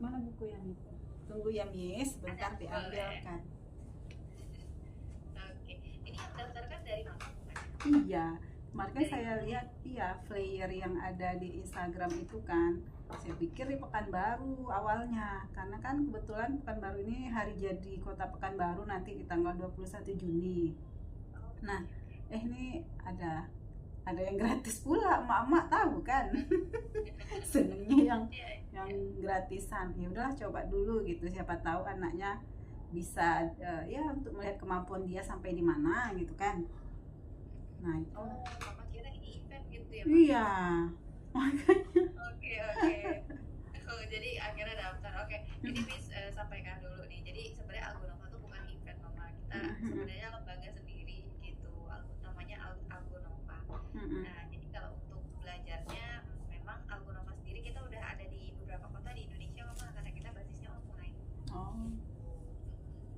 Mana buku yang itu? Tunggu ya Miss, bentar Ada, boleh. diambilkan. Oke, ini yang daftarkan dari mana bukan? Iya, kemarin kan Dari saya Google ya? lihat iya flyer yang ada di Instagram itu kan. Saya pikir di Pekanbaru awalnya, karena kan kebetulan Pekanbaru ini hari jadi Kota Pekanbaru nanti di tanggal 21 Juni. Oh, Nah, oke, oke. ini ada yang gratis pula, emak-emak tahu kan. Senengnya Iya, yang iya. gratisan. Ya udahlah coba dulu gitu, siapa tahu anaknya bisa ya untuk melihat kemampuan dia sampai di mana gitu kan. Nah, itu. Oh, mama kira ini event gitu ya, Mak? Iya. Makanya. Oke, oke. Oh, jadi akhirnya daftar. Oke, ini Miss sampaikan dulu nih. Jadi sebenarnya Algonova tuh bukan event, Mama. Kita sebenarnya lembaga sendiri gitu. Namanya Algonova. Nah, jadi kalau untuk belajarnya memang Algonova sendiri kita udah ada di beberapa kota di Indonesia, Mama, karena kita basisnya online Oh. gitu.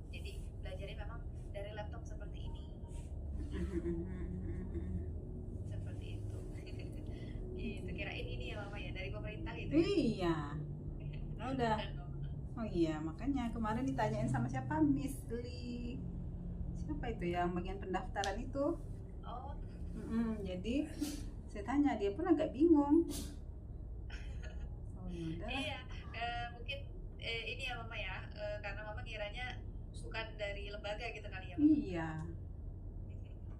Jadi belajarnya memang dari laptop seperti ini. Seperti itu. Gitu. Kirain ini ya, Mama ya, dari pemerintah gitu ya. Iya. Oh, udah. Bukan, Mama. Oh iya, makanya kemarin ditanyain sama siapa? Miss Lee. Siapa itu yang bagian pendaftaran itu? Oh, Jadi saya tanya, dia pun agak bingung. Oh ya udah. iya, mungkin ini ya Mama ya, karena Mama ngiranya bukan dari lembaga gitu kali ya Mama. Iya.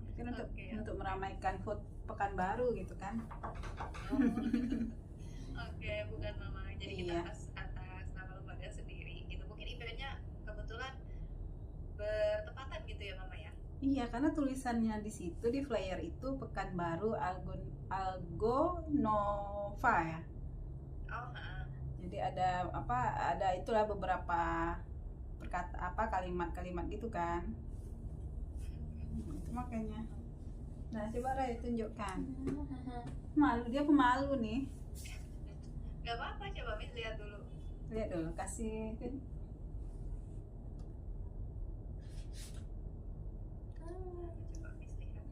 Mungkin Oke, untuk oke. meramaikan food Pekanbaru gitu kan. Oh, oke, bukan Mama. Jadi kita Iya. atas nama lembaga sendiri gitu. Mungkin eventnya kebetulan bertepatan gitu ya Mama ya. Iya, karena tulisannya di situ di flyer itu Pekanbaru Algonova ya. Oh, heeh. Jadi ada apa? Ada itulah beberapa kalimat-kalimat gitu kan. Itu makanya. Nah, coba Ray tunjukkan. Malu, dia pemalu nih. Gak apa-apa, coba Miss lihat dulu. Lihat dulu, kasih Coba Miss lihat.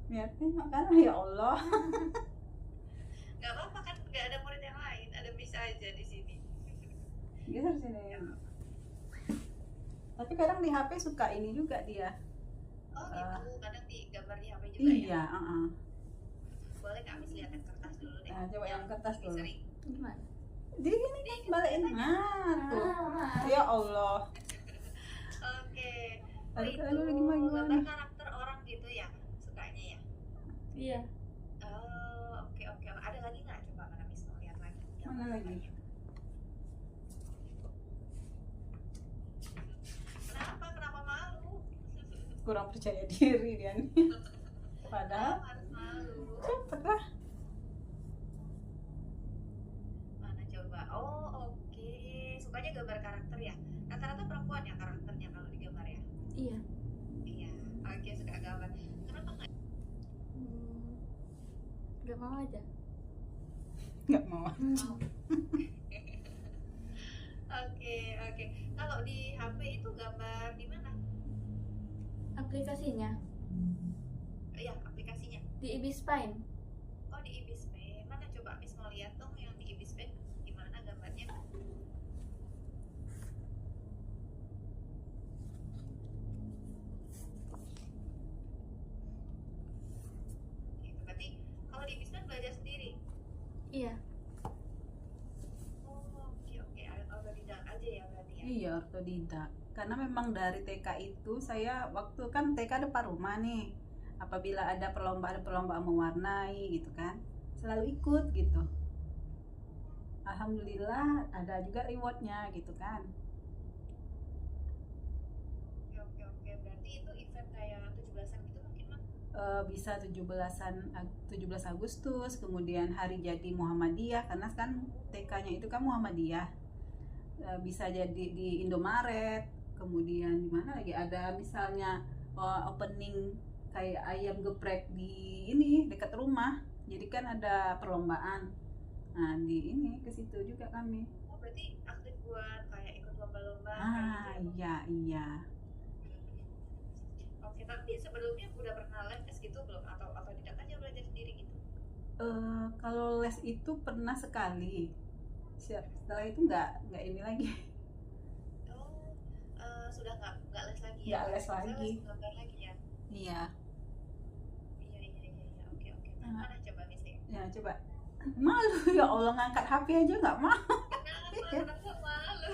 lihat kan ya Allah. Gak apa-apa kan, gak ada murid yang lain, ada Miss aja di sini. Geser sini. Tapi kadang di HP suka ini juga dia. Oh gitu, kadang di gambar di HP juga ya. Iya, Boleh Kak Miss lihat yang kertas dulu deh. Nah, coba yang kertas lebih dulu. sering. Gimana? Jadi gini kan balikin. Nah, tuh. Ya Allah. Oke. Oh Aduh, itu aduh, gimana? gambar karakter orang gitu ya sukanya ya. Iya. Oh, oke oke. Ada lagi nggak? Coba mana Miss mau lihat lagi. Mana lagi? Kenapa malu? Kurang percaya diri dia nih. Padahal Harus malu. cepet lah. Mana coba? Oh oke. Sukanya gambar karakter ya. Rata-rata perempuan ya karakternya kalau di gambar ya. Iya. Iya. Oke suka gambar. Kenapa nggak? Gak mau aja. Nggak mau. Oke oke. Kalau di HP itu gambar di mana? Aplikasinya Iya aplikasinya. di Ibispain. Oh di Ibispain. Mana coba Miss mau lihat dong yang di Ibispain gimana gambarnya? Gitu. Berarti kalau di Ibispain belajar sendiri. Iya. Oh oke oke. Otodidak aja ya berarti ya. Iya, otodidak. Karena memang dari TK itu saya waktu kan TK depan rumah nih. Apabila ada perlombaan mewarnai gitu kan, selalu ikut gitu. Alhamdulillah ada juga rewardnya gitu kan. Oke oke oke. Berarti itu event kayak 17-an gitu mungkin Mak? Bisa 17 Agustus, kemudian hari jadi Muhammadiyah karena kan TK-nya itu kan Muhammadiyah. Bisa jadi di Indomaret, kemudian di mana lagi ada misalnya opening kayak ayam geprek di ini dekat rumah. Jadi kan ada perlombaan. Nah, di ini ke situ juga kami. Oh berarti aktif buat kayak ikut lomba-lomba kayak Ah, gitu ya? iya, iya. Oke, tapi sebelumnya udah pernah les gitu belum? Atau tidak aja belajar sendiri gitu? Kalau les itu pernah sekali. Setelah itu nggak ini lagi. Oh, sudah nggak les lagi ya? Nggak les lagi. Les gambar lagi ya? Iya. Iya. Oke. Mana coba Miss ya? Ya coba. Malu ya Allah, ngangkat HP aja nggak mau. Kenapa malu?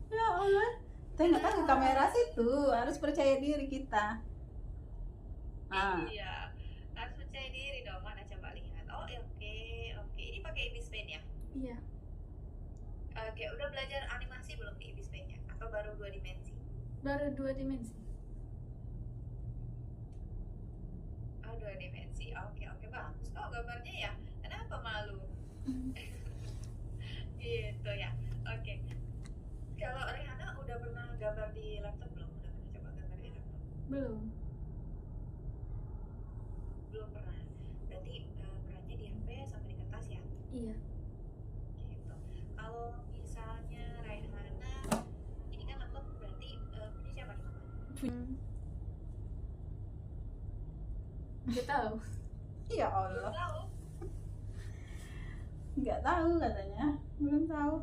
Ya Allah, tengok ke kamera situ, harus percaya diri kita. Iya, harus percaya diri dong. Mana coba lihat. Oh, oke. Ini pakai Ibis Pen ya? Iya. Oke, udah belajar animasi belum di Ibis Pen-nya? Atau baru 2 dimensi? Baru 2 dimensi. Oh, 2 dimensi. Oke, bagus kok gambarnya ya. Kenapa malu? Gitu ya. Oke. Kalau Rehana udah pernah gambar di laptop belum? Udah pernah coba gambar di laptop? Belum. Belum pernah. Berarti beratnya di HP sama di kertas ya? Iya. Gitu. Kalau misalnya Raihana, ini kan laptop berarti punya siapa nih Mama? Nggak tahu. Ya Belum Allah, tahu. nggak tahu katanya, belum tahu.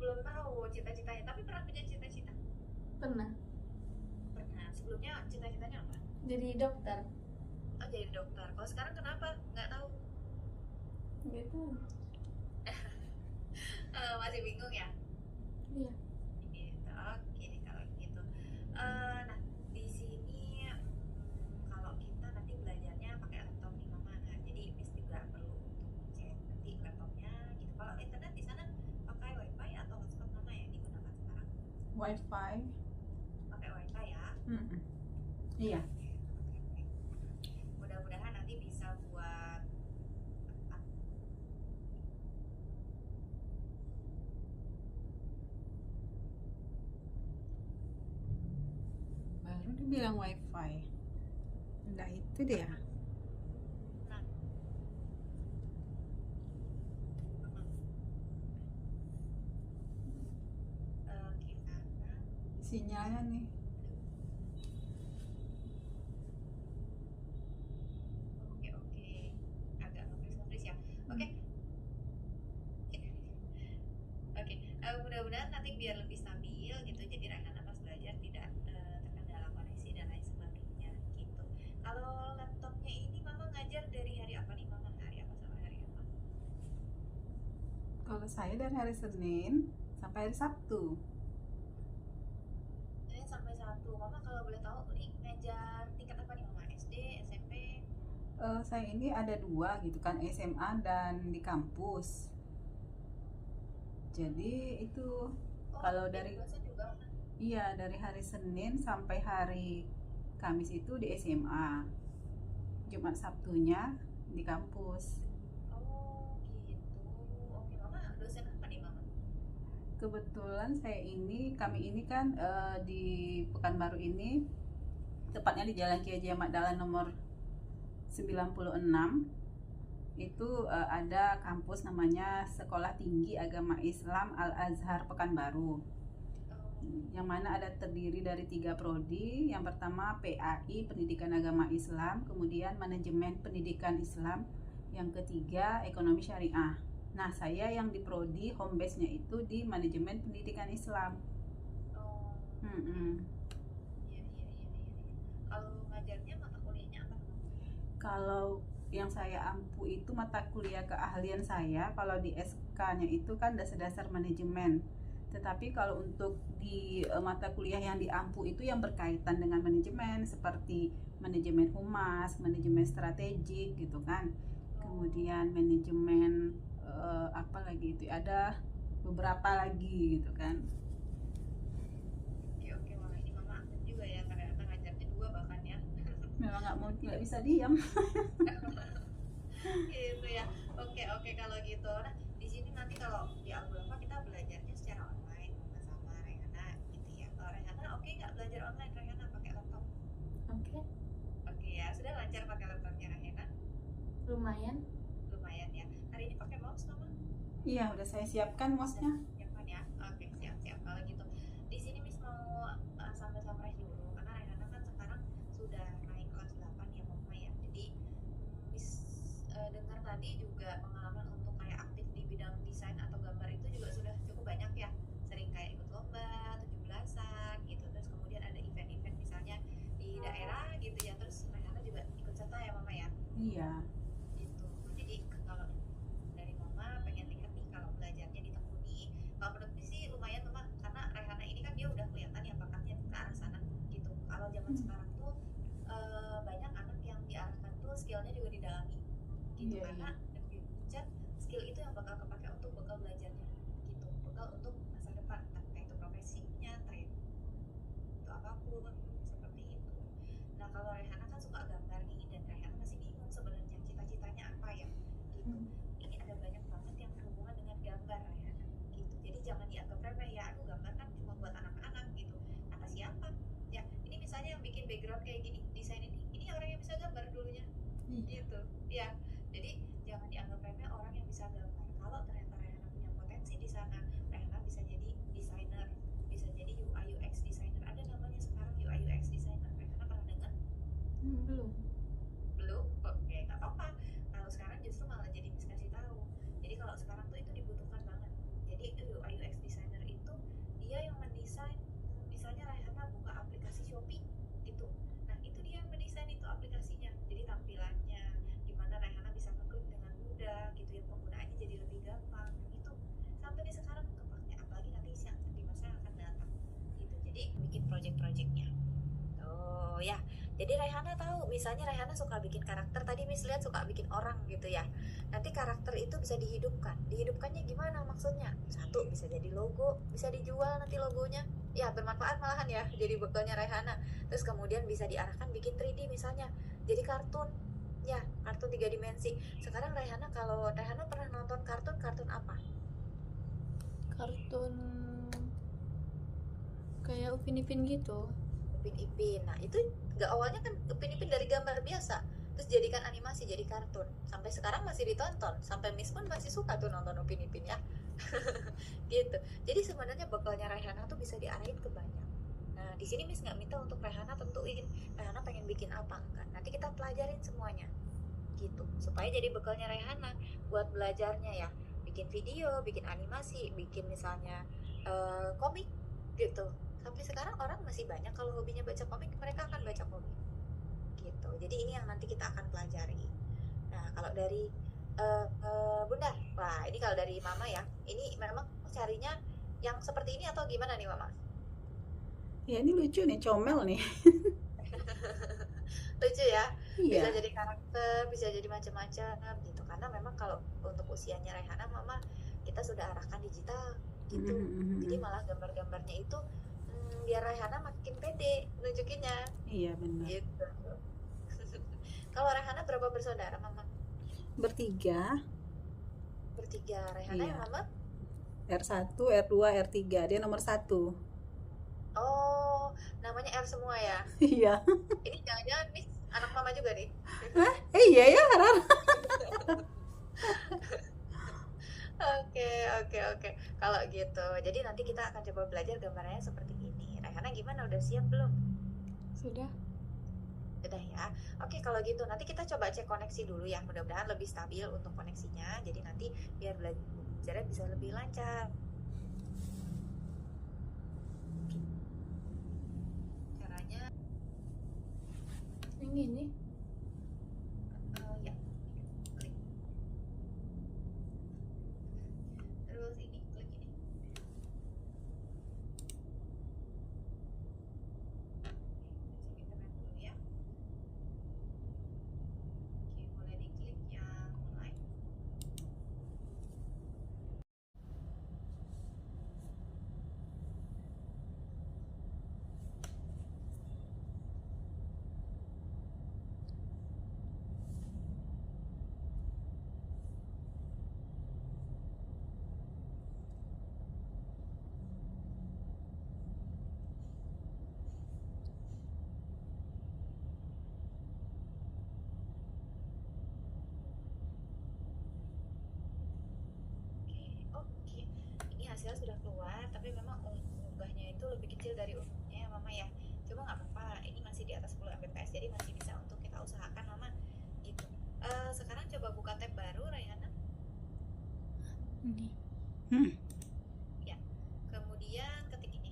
Belum tahu cita-citanya, tapi pernah punya cita-cita? Pernah. Pernah. Sebelumnya cita-citanya apa? Jadi dokter. Oh, jadi dokter. Kalau sekarang kenapa? Nggak tahu. Nggak tahu. Masih bingung ya? Iya. Gitu. Oke deh kalau gitu. Nah, di sini kalau kita nanti belajarnya pakai laptop nih Mama. Nah, jadi Miss juga perlu untuk cek nanti laptopnya gitu. Kalau internet di sana pakai wifi atau hotspot Mama yang digunakan sekarang? Wifi. Pakai wifi ya. Iya. Mudah-mudahan nanti bisa buat Baru dibilang wifi. Nah itu dia. gimana? Sinyalnya nih. Oke. Agak nge-freeze ya. Oke. Mudah-mudahan nanti biar lebih stabil gitu. Jadi Raihana pas belajar tidak terkendala koneksi dan lain sebagainya gitu. Kalau laptopnya ini Mama ngajar dari hari apa nih Mama? Hari apa sampai hari apa? Kalau saya dari hari Senin sampai hari Sabtu. Sampai Sabtu. Mama kalau boleh tahu nih ngajar tingkat apa nih Mama? SD, SMP? Saya ini ada 2 gitu kan, SMA dan di kampus. Jadi itu kalau dari bahasa juga. iya dari hari Senin sampai hari Kamis itu di SMA. Jumat Sabtunya di kampus. Oh gitu. Oke Mama dosen apa nih Mama? Kebetulan kami ini kan di Pekanbaru ini, tepatnya di Jalan Kiai Haji Ahmad Dahlan nomor 96 itu ada kampus namanya Sekolah Tinggi Agama Islam Al Azhar Pekanbaru, yang mana ada terdiri dari 3 prodi. Yang pertama PAI Pendidikan Agama Islam, kemudian Manajemen Pendidikan Islam, yang ketiga Ekonomi Syariah. Nah saya yang di prodi home base-nya itu di Manajemen Pendidikan Islam. Oh. Iya. Kalau ngajarnya mata kuliahnya apa? Kalau yang saya ampu itu mata kuliah keahlian saya, kalau di SK-nya itu kan dasar-dasar manajemen. Tetapi kalau untuk di mata kuliah yang diampu itu yang berkaitan dengan manajemen, seperti manajemen humas, manajemen strategik gitu kan. Kemudian manajemen apa lagi itu, ada beberapa lagi gitu kan. Oke Mama, ini Mama aktif juga ya, kadang-kadang ngajarnya 2 bahkan ya. Memang nggak bisa diam. Gitu ya. Oke kalau gitu. Nah, di sini nanti kalau di Algolava kita belajarnya secara online sama Raihana gitu ya. Kalau Raihana oke nggak belajar online? Raihana pakai laptop? Oke. Oke ya, sudah lancar pakai laptopnya Raihana? Lumayan. Lumayan ya. Hari ini pakai mouse Mama? Iya, udah saya siapkan mouse-nya. Siapkan ya. Oke, siap. Kalau gitu. Di sini Miss mau sambil surprise dulu karena Raihana kan sekarang sudah naik kelas 8 ya Mama ya. Jadi Miss dengar tadi juga pengalaman untuk kayak aktif di gitu ya. Jadi jangan dianggap remeh orang yang bisa gambar. Kalau ternyata Rehana punya potensi di sana, Rehana bisa jadi desainer, bisa jadi UI UX designer. Ada namanya sekarang UI UX designer. Rehana pernah dengar? Belum. Belum? Oke, nggak apa-apa. Kalau sekarang justru malah jadi Miss kasih tahu. Jadi kalau sekarang tuh itu dibutuhkan banget. Jadi UI UX designer itu dia yang mendesain, misalnya Rehana buka aplikasi Shopee gitu. Nah, itu dia yang mendesain itu aplikasinya. Jadi tampilannya gimana Rehana bisa ngeklik dengan mudah gitu ya, penggunaannya jadi lebih gampang gitu. Sampai di sekarang kepake, apalagi nanti di masa yang akan datang gitu. Jadi bikin project-projectnya. Oh ya, jadi Raihana tahu, misalnya Raihana suka bikin karakter, tadi Miss lihat suka bikin orang gitu ya. Nanti karakter itu bisa dihidupkan. Dihidupkannya gimana maksudnya? Satu, bisa jadi logo, bisa dijual nanti logonya. Ya, bermanfaat malahan ya, jadi bekalnya Raihana. Terus kemudian bisa diarahkan bikin 3D misalnya. Jadi kartun. Ya, kartun 3 dimensi. Sekarang Raihana, kalau Raihana pernah nonton kartun apa? Kartun kayak Upin Ipin gitu. Upin Ipin. Nah, itu nggak awalnya kan Upin Ipin dari gambar biasa, terus jadikan animasi jadi kartun. Sampai sekarang masih ditonton, sampai Miss pun masih suka tuh nonton Upin Ipin ya. Gitu. Jadi sebenarnya bekalnya Raihana tuh bisa diarahin ke banyak. Nah, di sini Miss nggak minta untuk Raihana tentuin Raihana pengen bikin apa enggak. Nanti kita pelajarin semuanya. Gitu. Supaya jadi bekalnya Raihana buat belajarnya ya. Bikin video, bikin animasi, bikin misalnya komik gitu. Sampai sekarang orang masih banyak kalau hobinya baca komik, mereka akan baca komik gitu. Jadi ini yang nanti kita akan pelajari. Nah, kalau dari Bunda, wah ini kalau dari Mama ya, ini memang carinya yang seperti ini atau gimana nih Mama? Ya ini lucu nih, comel nih. Lucu ya, bisa Iya. jadi karakter, bisa jadi macam-macam gitu. Karena memang kalau untuk usianya Raihana, Mama kita sudah arahkan digital gitu. Jadi malah gambar-gambarnya itu biar Raihana makin pede nunjukinnya Iya benar. gitu. Kalau Raihana berapa bersaudara Mama? Bertiga. Bertiga. Raihana yang Iya. Mama? R1, R2, R3. Dia nomor 1. Oh, namanya R semua ya. Iya. Ini jangan-jangan nih anak Mama juga nih. Iya ya, Rar. Oke, oke, oke. Kalau gitu, jadi nanti kita akan coba belajar gambarnya seperti ini. Raihana gimana? Udah siap belum? Sudah. Udah ya. Oke, kalau gitu nanti kita coba cek koneksi dulu ya. Mudah-mudahan lebih stabil untuk koneksinya. Jadi nanti biar belajarnya bisa lebih lancar. Caranya Yang ini. ya, klik. Terus ini klik ini. Cek internet dulu ya. Oke, boleh diklik yang mulai. Oke. Ini hasilnya sudah keluar, tapi memang unggahnya itu lebih kecil dari umumnya ya Mama ya. Cuma nggak apa-apa, ini masih di atas 10 Mbps, jadi masih bisa untuk kita usahakan Mama. Gitu. Sekarang coba buka tab baru Raihana. Ini. Ya. Kemudian ketik ini.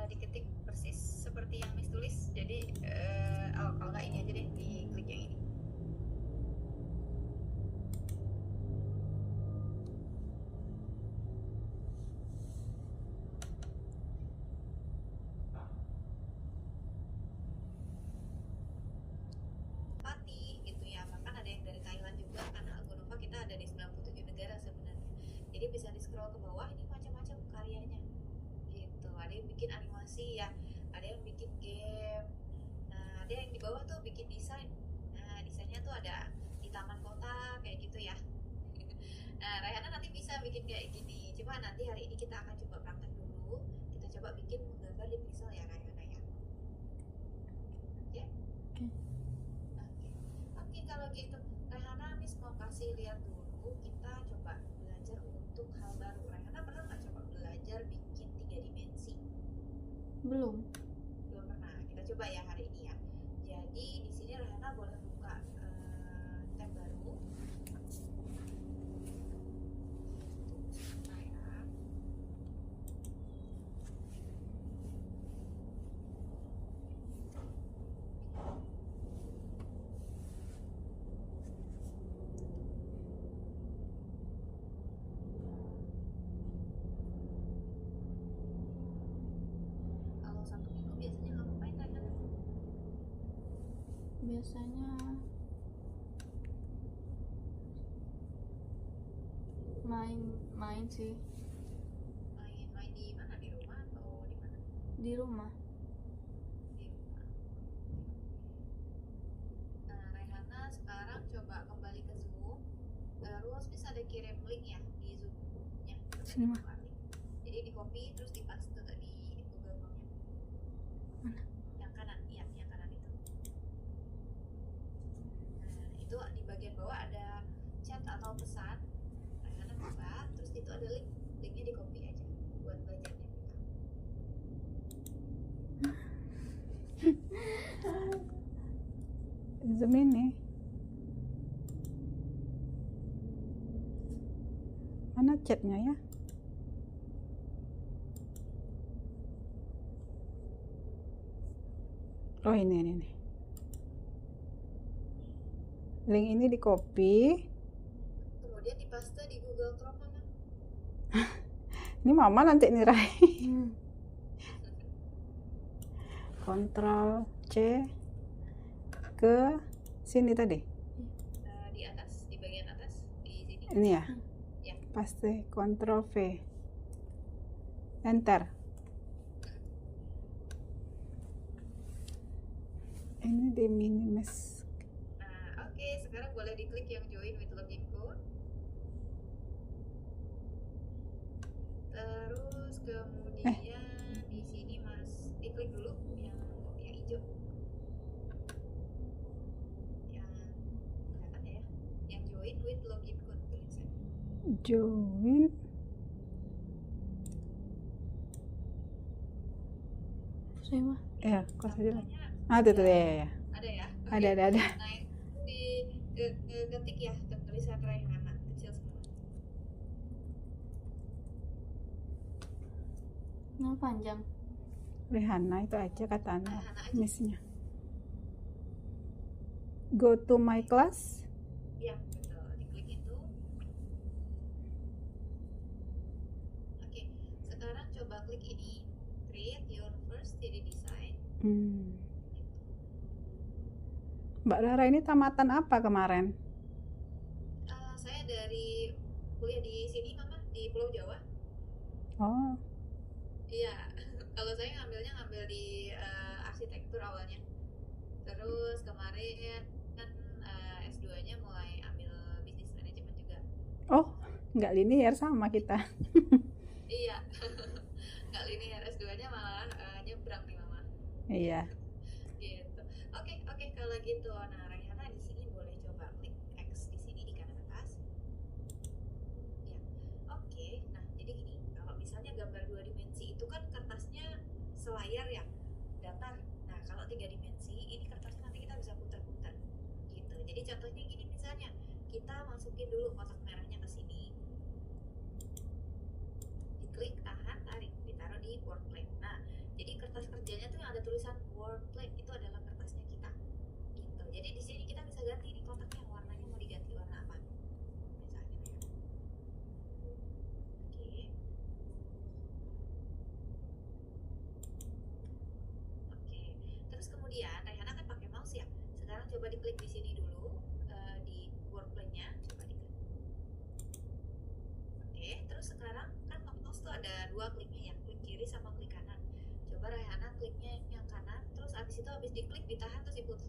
Diketik persis seperti yang Miss tulis. Jadi kalau nggak ini aja deh, diklik yang ini. Pati gitu ya, bahkan ada yang dari Thailand juga, karena Algonova kita ada di 97 negara sebenarnya. Jadi bisa di scroll ke bawah, ini macam-macam karyanya gitu. Ada yang bikin animasi animasi ya, ada yang bikin game, nah ada yang di bawah tuh bikin desain. Nah desainnya tuh ada di taman kota kayak gitu ya. Nah Raihana nanti bisa bikin kayak gini, cuma nanti hari ini kita akan coba praktek dulu, kita coba bikin menggambar di Pixel ya Raihana ya. Oke? Oke. Oke, kalau gitu Raihana Miss mau kasih lihat dulu, kita coba belajar untuk hal baru. Raihana pernah nggak coba belajar bikin 3 dimensi? Belum. Belum pernah. Kita coba ya hari ini ya. Jadi di sini Raihana boleh buka tab baru. Nah, ya. Kalau 1 minggu biasanya ngapain Raihana? Biasanya main sih Main di mana? Di rumah atau di mana? di rumah. Di rumah. Nah, Raihana sekarang coba kembali ke Zoom. Terus bisa ada kirim link ya di Zoom-nya. Sini, Ma. Jadi di copy terus di paste di Google Form-nya. Mana? Yang kanan, iya, yang kanan itu. Nah, itu di bagian bawah ada chat atau pesan. Raihana buka, terus itu ada link. Linknya di copy aja buat belajarnya kita. Zoom ini. Mana chatnya ya? Oh ini. Link ini di copy. Kemudian di paste di Google Chrome Mama. Ini mama nanti nih Rai. Hmm. Ctrl C ke sini tadi. Di atas, di bagian atas, di sini. Ini ya. Ya. Pasti Ctrl V. Enter. Ini di minimize. Nah, oke, sekarang boleh diklik yang join with login code. Terus kemudian di sini Mas diklik dulu yang hijau. Yang kelihatan ya, yang join with login code tulisan. Join. Saya mah. Ya, kok saja lah. Tampaknya Tuh ya. ada ya. Ada. Nah, itu ketik ya, tulisan Raihana kecil semua. Nah, panjang. Rihanna itu aja katanya. Raihana aja. Miss-nya. Go to my class. Ya, betul. Diklik itu. Oke, sekarang coba klik ini. Create your first 3D design. Mbak Rara ini tamatan apa kemarin? Saya dari kuliah di sini, Mama, di Pulau Jawa. Oh, Iya, kalau saya ngambil di arsitektur awalnya. Terus kemarin kan S2-nya mulai ambil bisnis manajemen juga. oh, nggak linear sama kita. Iya, nggak linear S2-nya malah nyebrang nih Mama. Iya. Gitu. Oke, kalau gitu. Nah, Raihana di sini boleh coba klik X di sini di kanan atas. Ya. Oke. Nah, jadi gini, kalau misalnya gambar 2 dimensi itu kan kertasnya selayar ya, datar. Nah, kalau 3 dimensi ini kertasnya nanti kita bisa putar-putar. Gitu. Jadi contohnya gini misalnya, kita masukin dulu kotak merahnya ke sini. Diklik, tahan, tarik, ditaruh di word plate. Nah, jadi kertas kerjanya tuh yang ada tulisan word plate itu adalah kertasnya kita. Gitu. Jadi di sini kita bisa ganti nih kotaknya, warnanya mau diganti warna apa? Misalnya ya. Oke. Oke. Terus kemudian Raihana kan pakai mouse ya. Sekarang coba diklik di sini dulu di word plate-nya, coba diklik. Oke, terus sekarang kan mouse tuh ada 2 kliknya ya, klik kiri sama klik kanan. Coba Raihana diklik, ditahan, terus diputar.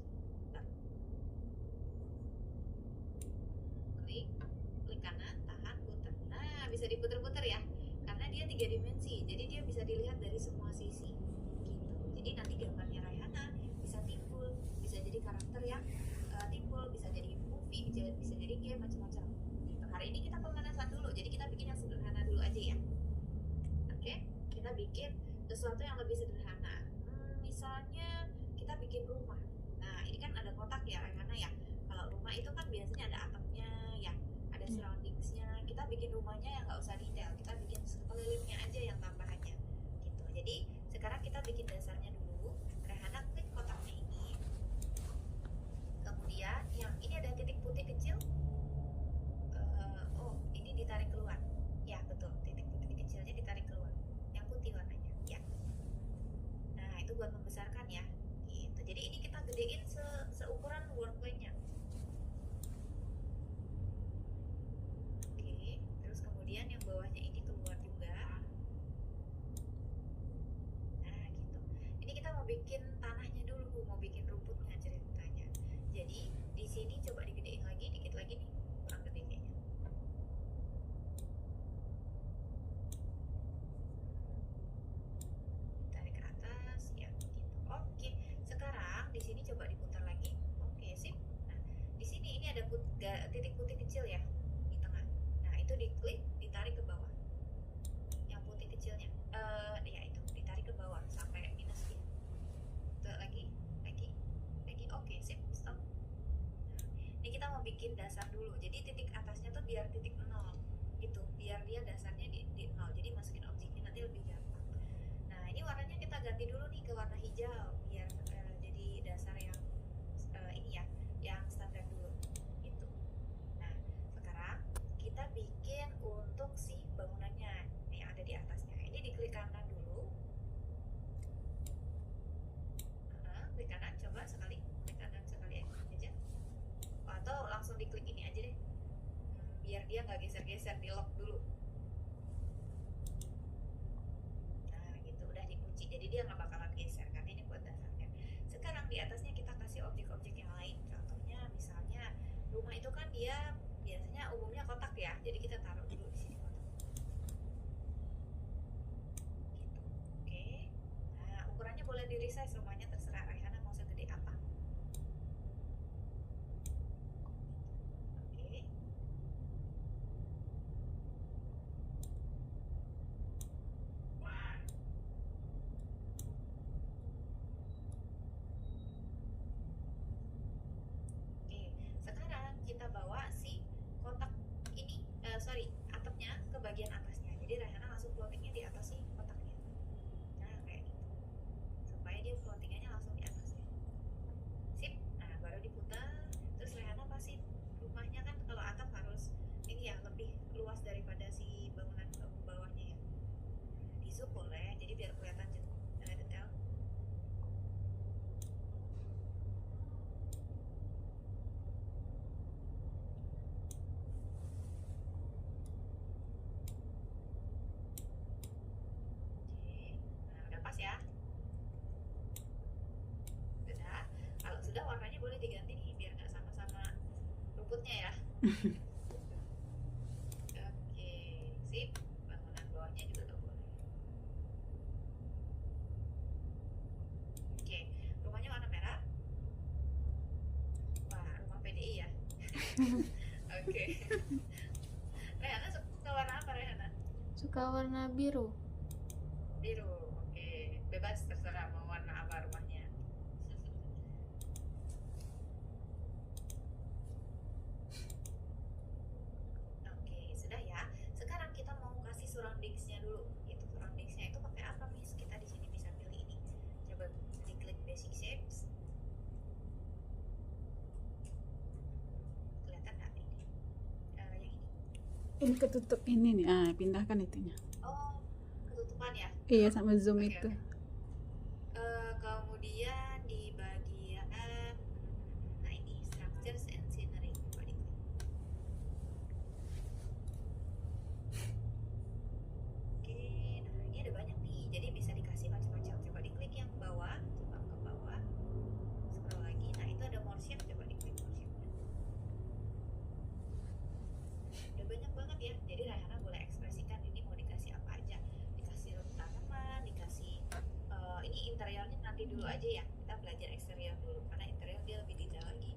Klik kanan, tahan, putar. Nah, bisa diputar-putar ya, karena dia 3 dimensi, jadi dia bisa dilihat dari semua sisi gitu. Jadi nanti gambarnya Raihana bisa timbul, bisa jadi karakter yang timbul, bisa jadi movie, bisa jadi game, macam-macam gitu. Hari ini kita pemanasan dulu, jadi kita bikin yang sederhana dulu aja ya. Oke, kita bikin sesuatu yang lebih sederhana. Misalnya kita bikin rumah. Nah, ini kan ada kotak ya Raihana ya. Kalau rumah itu kan biasanya ada atapnya ya, ada surroundingsnya. Kita bikin rumahnya yang nggak usah detail, kita bikin sekelilingnya aja yang tambahannya gitu. Jadi sekarang kita bikin dasarnya dulu. Raihana klik kotaknya ini, kemudian yang ini ada titik putih kecil. Oh, ini ditarik keluar ya, betul, titik putih kecilnya ditarik keluar, yang putih warnanya ya. Nah, itu buat membesarkan ya gitu. Jadi ini kita gedein seukuran workplay-nya. Oke, terus kemudian yang bawahnya ini keluar juga. Nah, gitu. Ini kita mau bikin tanahnya dulu, mau bikin rumputnya ceritanya. Jadi di sini coba digedein lagi, dikit lagi nih, kurang gede kayaknya. Tarik ke atas, ya gitu. Oke, sekarang di sini coba diputar lagi. Oke, sip. Nah, di sini ini ada titik putih kecil ya di tengah. Nah, itu diklik, ditarik ke bawah. Yang putih kecilnya, ya itu ditarik ke bawah sampai minus ya. Tuh, lagi. Oke, sip, stop. Nah, ini kita mau bikin dasar dulu. Jadi titik atasnya tuh biar titik 0 gitu, biar dia dasarnya di 0. Jadi masukin objeknya nanti lebih gampang. Nah, ini warnanya kita ganti dulu nih ke warna hijau biar jadi dasar yang ini ya, yang standar dulu gitu. Nah, sekarang kita bikin untuk si bangunannya yang ada di atasnya. Ini diklik kanan dulu. Klik kanan, coba sekali, klik kanan sekali aja. Atau langsung diklik ini aja deh, biar dia nggak geser-geser, di lock dulu. Nah, gitu, udah dikunci, jadi dia nggak bakalan geser karena ini buat dasarnya. Sekarang di atasnya kita kasih objek-objek yang lain. Contohnya misalnya rumah itu kan dia biasanya umumnya kotak ya, jadi kita taruh dulu di sini kotak gitu. Oke. Nah, ukurannya boleh di resize rumahnya, terserah Raihana mau segede apa. Oke. Oke, sekarang kita bawa si kotak ini, atapnya ke bagian atasnya. Jadi Raihana langsung floatingnya di atas si kotaknya. Nah, kayak gitu. Supaya dia floatingannya langsung di atasnya. Sip. Nah, baru diputar. Terus Raihana pasin rumahnya kan kalau atap harus ini ya, lebih luas daripada si bangunan ke bawahnya ya. Di zoom boleh, jadi biar kelihatan detail. Oke, nah udah pas ya. Udah. Kalau sudah warnanya boleh diganti nih biar nggak sama-sama rumputnya ya. Oke, sip. Bangunan bawahnya juga udah boleh. Oke, rumahnya warna merah. Wah, rumah PDI ya. Oke. Raihana suka warna apa, Raihana? Suka warna biru. Biru. Oke, bebas terserah mau warna apa rumahnya. Oke, sudah ya. Sekarang kita mau kasih surroundingsnya dulu. Itu surroundingsnya itu pakai apa, Miss? Kita di sini bisa pilih ini. Coba diklik basic shapes. Kelihatan nggak ini? Yang ini. Ini ketutup ini nih, pindahkan itunya. Oh, ketutupan ya? Iya, sama zoom Oke, itu. oke. Kemudian di bagian nah ini structures and scenery, coba diklik. Oke, nah ini ada banyak nih, jadi bisa dikasih macam-macam. Coba diklik yang bawah, coba ke bawah. ya. Jadi Raihana boleh ekspresikan ini mau dikasih apa aja. Dikasih tanaman, dikasih ini interiornya nanti dulu aja ya. Kita belajar eksterior dulu karena interior dia lebih detail lagi.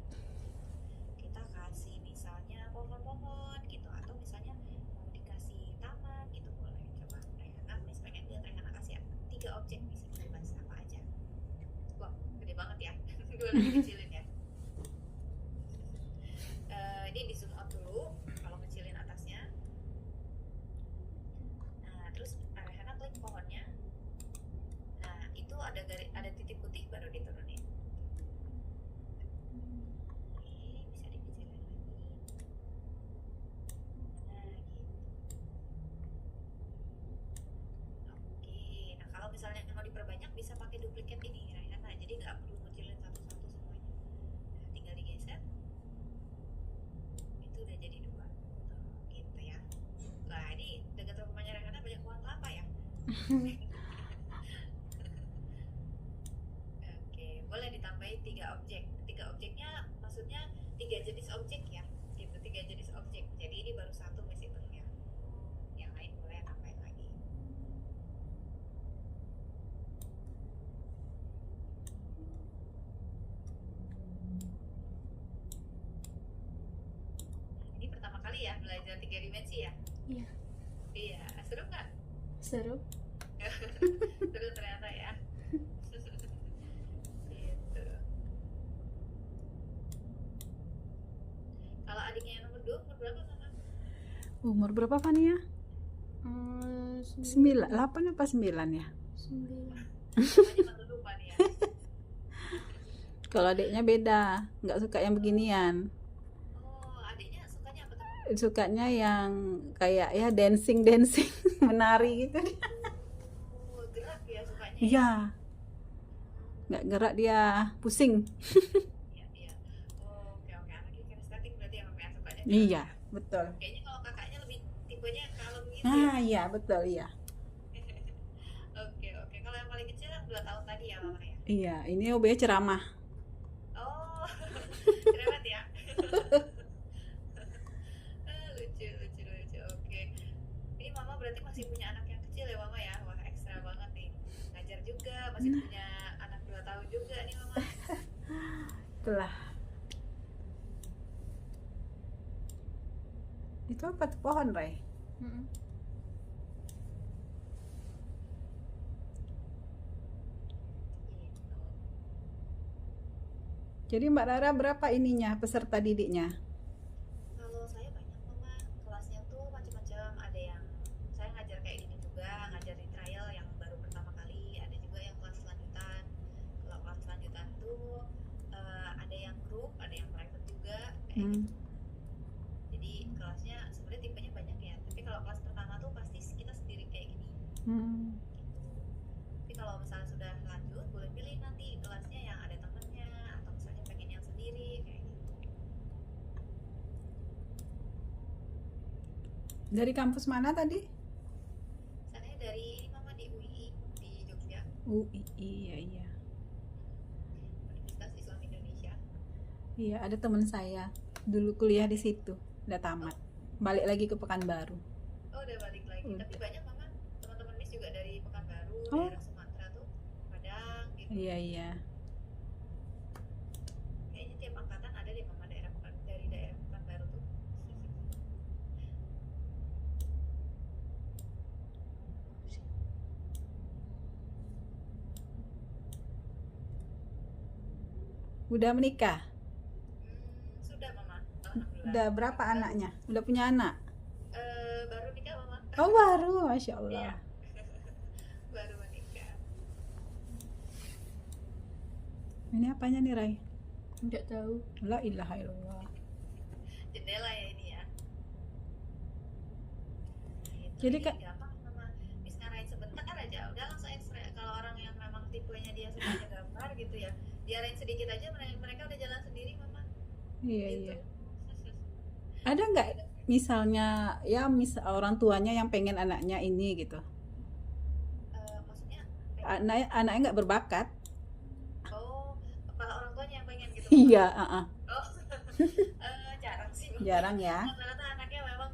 Kita kasih misalnya pohon-pohon gitu atau misalnya mau dikasih taman gitu boleh. Coba Raihana Miss pengen lihat Raihana kasih 3 objek bisa bebas apa aja. Wah, gede banget ya. Gue lagi kecilin ya. Ini di zoom out dulu kalau kecilin atasnya. Nah, terus Raihana klik pohonnya. Nah, itu ada titik putih baru diturunin. Oke, bisa dikecilin lagi. Nah, gitu. Oke, nah kalau misalnya mau diperbanyak bisa pakai duplikat ini Raihana. Jadi nggak perlu ngecilin satu-satu semuanya. Nah, tinggal digeser. Itu udah jadi 2 gitu ya. Nah ini dekat rumahnya Raihana banyak pohon kelapa ya. Oke, boleh ditambahin 3 objek. 3 objeknya maksudnya 3 jenis objek ya gitu, 3 jenis objek. Jadi ini baru 1 Miss hitung ya. Yang lain boleh tambahin lagi. Ini pertama kali ya belajar 3 dimensi ya. Iya. Iya, seru nggak? Seru. Seru ternyata ya. Gitu. Kalau adiknya yang nomor 2 umur berapa Mama? Umur berapa Fania? 8 apa 9 ya? 9. Namanya malu lupa nih ya. Kalau adiknya beda, nggak suka yang beginian. Oh, adiknya sukanya apa tuh? Sukanya yang kayak ya dancing menari gitu. Oh, gerak ya sukanya. Iya, nggak gerak dia pusing. Iya, iya. Oh, oke oke. Anaknya kinestetik berarti ya Mama ya sukanya. gerak Iya, ya. betul. Kayaknya kalau kakaknya lebih tipenya kalem gitu ya. Nah, iya betul iya. Oke oke. Kalau yang paling kecil yang 2 tahun tadi ya Mama ya. Iya, ini OB ceramah. Oh, cerewet ya. Lucu lucu lucu. Oke. Ini Mama berarti masih punya anak yang kecil ya Mama ya. Wah, ekstra banget nih. Ngajar juga, masih punya anak 2 tahun juga nih Mama. Itulah. Itu apa tuh pohon, Ray? Mm-mm. Gitu. Jadi Mbak Rara berapa ininya peserta didiknya? Kalau saya banyak Mama, kelasnya tuh macam-macam. Ada yang saya ngajar kayak gini juga, ngajar di trial yang baru pertama kali. Ada juga yang kelas lanjutan. Kalau kelas lanjutan tuh ada yang grup, ada yang private juga kayak Hmm. gitu. Jadi kelasnya sebenarnya tipenya banyak ya. Tapi kalau kelas pertama tuh pasti kita sendiri kayak gini. Hmm. Gitu. Tapi kalau misalnya sudah lanjut, boleh pilih nanti kelasnya yang ada temennya atau misalnya pengen yang sendiri kayak gitu. Dari kampus mana tadi? Saya dari ini Mama di UI di Jogja, UI, iya iya. Universitas Islam Indonesia. Iya, ada teman saya dulu kuliah di situ, udah tamat. Balik lagi ke Pekanbaru. Oh udah balik lagi. Udah. Tapi banyak Mama teman-teman Miss juga dari Pekanbaru, Oh. daerah Sumatera tuh, Padang gitu. Iya iya. Kayaknya tiap angkatan ada deh Mama dari daerah Pekanbaru tuh. Udah menikah? Sudah Mama, alhamdulillah. Udah berapa anaknya? Udah punya anak? Baru nikah Mama. Oh baru, Masya Iya. Allah. Baru menikah. Ini apanya nih Ray? Nggak tahu. La ilaha illallah. Jendela ya ini ya. Gitu. Jadi, Ini Kak- gampang Mama. Miss ngarahin sebentar aja, udah langsung ekstra. Kalau orang yang memang tipenya dia sukanya gambar gitu ya, diarahin sedikit aja mereka udah jalan sendiri Mama. Iya Gitu. iya. Ada nggak misalnya ya orang tuanya yang pengen anaknya ini gitu? Maksudnya Anaknya nggak berbakat? oh, kepala orang tuanya yang pengen gitu. Iya, Oh, jarang sih Mama. jarang ya. Rata-rata anaknya memang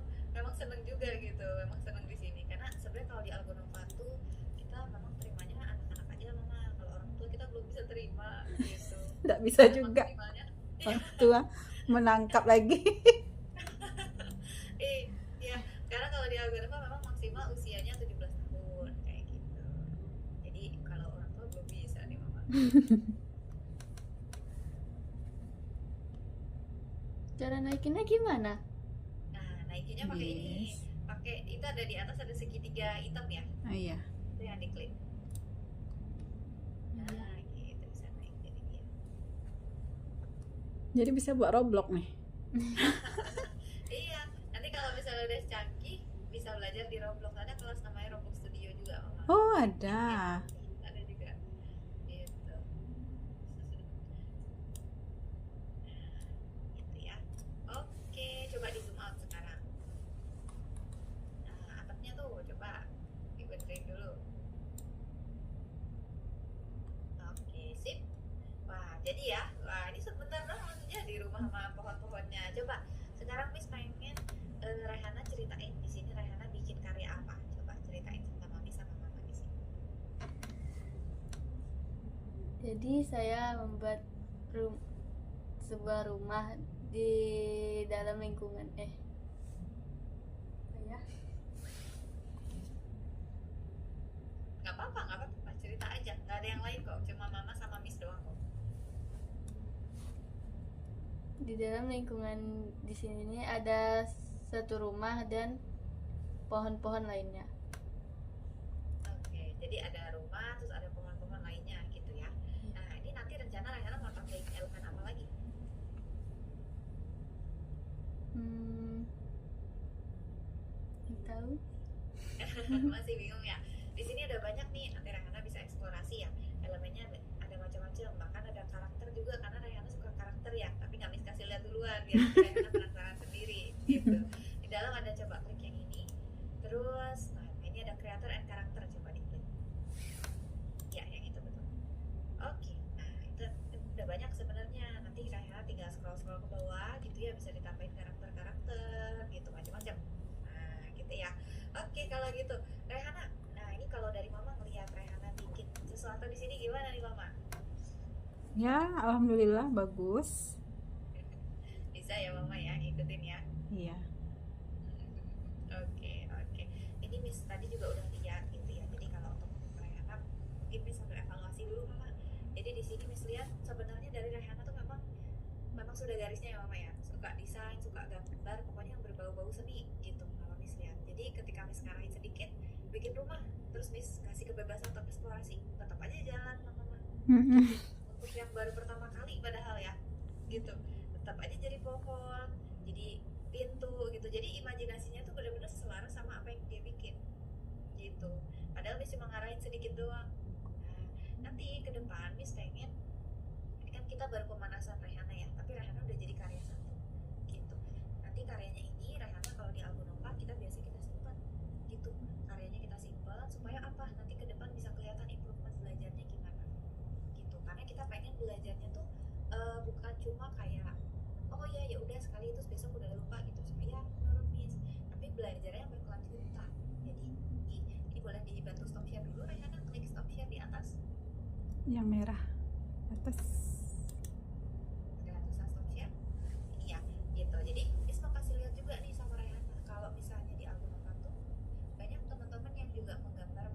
seneng juga gitu, memang seneng di sini karena sebenarnya kalau di Algonova tuh kita memang terimanya anak-anak aja mama, kalau orang tua kita belum bisa terima gitu. Nggak bisa Kita memang juga terimanya orang tua menangkap lagi. iya, karena kalau di Algonova memang maksimal usianya 17 tahun kayak gitu. Jadi kalau orang tua belum bisa nih mama. Cara naikinnya gimana? Nah, naikinnya pakai ini, Yes. pakai itu ada di atas ada segitiga hitam ya, Oh iya. itu yang diklik. Iya. Nah, gitu bisa naik jadi dia. Jadi bisa buat Roblox nih. Iya, nanti kalau misalnya udah canggih bisa belajar di Roblox, ada kelas namanya Roblox Studio juga mama. Oh ada. Ada juga gitu. Gitu ya. Oke, coba di zoom out sekarang. Nah, atapnya tuh coba dibenerin dulu. Oke, sip. Wah, jadi ya, wah ini sebentar doang jadi rumah sama pohon-pohonnya. Coba sekarang Miss pengen Raihana ceritain di sini Raihana bikin karya apa? Coba ceritain sama Mami sama Mama di sini. Jadi saya membuat sebuah rumah di dalam lingkungan apa ya? Nggak apa-apa, cerita aja. Nggak ada yang lain kok, cuma Mama sama Miss doang kok. Di dalam lingkungan di sini ini ada satu rumah dan pohon-pohon lainnya. Oke, jadi ada rumah, terus ada pohon-pohon lainnya gitu ya. Nah, ini nanti rencana Raihana mau tambahin elemen apa lagi? Nggak tahu. Masih bingung ya. Di sini ada banyak nih, nanti Raihana bisa eksplorasi ya. Elemennya ada macam-macam, bahkan ada karakter juga karena Raihana suka karakter ya. Tapi nggak bisa kasih lihat duluan biar nanti Raihana penasaran sendiri gitu. Di dalam ada coba klik yang ini. Terus, nah ini ada creator and karakter, coba diklik. Ya, yang itu betul. Oke, nah itu udah banyak sebenarnya. Nanti Raihana tinggal scroll-scroll ke bawah gitu ya, bisa ditambahin karakter-karakter gitu macam-macam. Nah, gitu ya. Oke, kalau gitu Raihana. Nah, ini kalau dari Mama ngelihat Raihana bikin sesuatu di sini gimana nih Mama? Ya, alhamdulillah bagus. Bisa ya Mama ya, ikutin ya. Iya. Oke. Ini Miss tadi juga udah lihat gitu ya. Jadi kalau untuk Raihana mungkin Miss sambil evaluasi dulu Mama. Jadi di sini Miss lihat sebenarnya dari Raihana tuh memang sudah garisnya ya Mama ya. Suka desain, suka gambar, pokoknya yang berbau-bau seni gitu kalau Miss lihat. Jadi ketika Miss ngarahin sedikit bikin rumah, terus Miss kasih kebebasan untuk eksplorasi, tetap aja jalan Mama. Untuk yang baru pertama kali padahal ya gitu, tetap aja jadi pohon, jadi pintu gitu. Jadi imajinasinya tuh benar-benar selaras sama apa yang dia bikin gitu. Padahal Miss cuma ngarahin sedikit doang. Nah, nanti ke depan Miss pengen, ini kan kita baru pemanasan Raihana ya, tapi Raihana udah jadi karya satu gitu. Nanti karyanya ini Raihana kalau di Algonova kita biasa kita simpan gitu. Karyanya kita simpan supaya apa? Nanti ke depan bisa kelihatan improvement belajarnya gimana gitu. Karena kita pengen belajarnya tuh bukan cuma kayak oh ya udah sekali terus besok udah lupa gitu supaya menurut Miss, tapi belajarnya berkelanjutan. Jadi ini boleh dibantu stop share dulu Raihana, klik stop share di atas. Yang merah atas. Ada tulisan stop share ini ya gitu. Jadi Miss mau kasih lihat juga nih sama Raihana kalau misalnya di Algonova tuh banyak teman-teman yang juga menggambar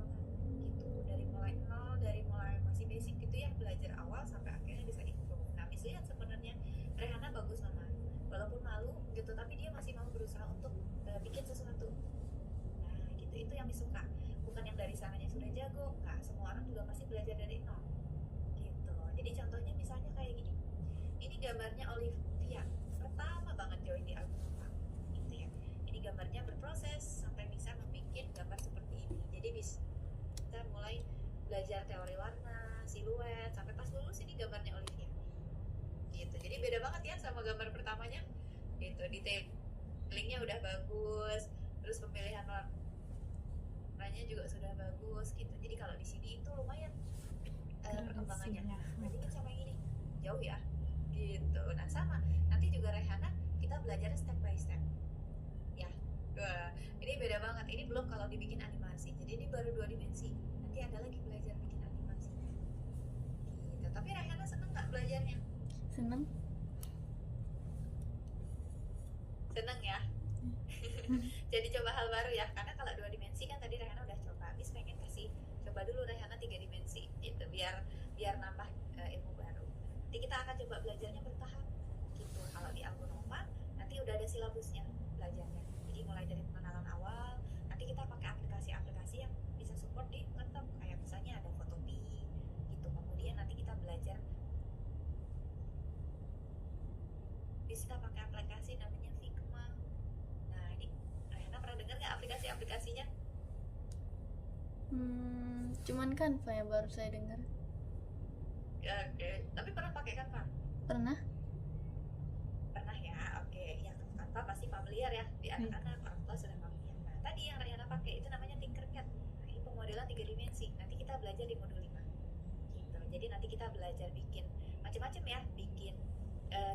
gitu dari mulai nol, dari mulai masih basic gitu ya, belajar awal sampai akhirnya bisa improve. Nah Miss lihat sebenarnya Raihana bagus Mama, walaupun malu gitu tapi dia masih mau berusaha untuk bikin sesuatu. Nah gitu, itu yang Miss suka, bukan yang dari sananya sudah jago. Enggak, semua orang juga pasti belajar dari nol gitu. Jadi contohnya misalnya kayak gini, ini gambarnya Olivia pertama banget join di Algonova gitu ya. Ini gambarnya berproses sampai bisa membuat gambar seperti ini. Jadi bisa kita mulai belajar teori warna, siluet, sampai pas lulus ini gambarnya Olivia gitu. Jadi beda banget ya sama gambar pertamanya gitu. Detailingnya udah bagus, terus pemilihan warnanya juga sudah bagus gitu. Jadi kalau di sini itu lumayan perkembangannya. Bandingin sama yang ini jauh ya gitu. Nah sama nanti juga Raihana kita belajar step by step ya, Wah, ini beda banget. Ini belum kalau dibikin animasi. Jadi ini baru 2 dimensi. Nanti ada lagi belajar bikin animasi. Gitu. Tapi Rayhana seneng nggak belajarnya? Seneng. Seneng ya. Jadi coba hal baru ya. Karena kalau 2 dimensi kan tadi Rayhana udah coba. Miss pengen kasih coba dulu Rayhana 3 dimensi gitu. Biar nambah ilmu baru. Nanti kita akan coba belajarnya bertahap. Gitu. Kalau di Algonova nanti udah ada silabusnya belajarnya. Jadi mulai dari pengenalan awal, nanti kita pakai aplikasi-aplikasi yang bisa support di laptop, kayak misalnya ada Photopea gitu. Kemudian nanti kita belajar bisa pakai aplikasi namanya Figma. Nah ini Rayhana pernah dengar nggak aplikasi-aplikasinya? Cuman Canva yang baru saya dengar. Oke. Tapi pernah pakai kan Pak? Pernah. Pernah ya, oke. Ya Canva pasti familiar ya di anak-anak, orang tua sudah familiar. Nah tadi yang Rayhana pakai itu namanya Tinkercad. Nah ini pemodelan 3 dimensi. Nanti kita belajar di modul 5 gitu. Jadi nanti kita belajar bikin macam-macam ya, bikin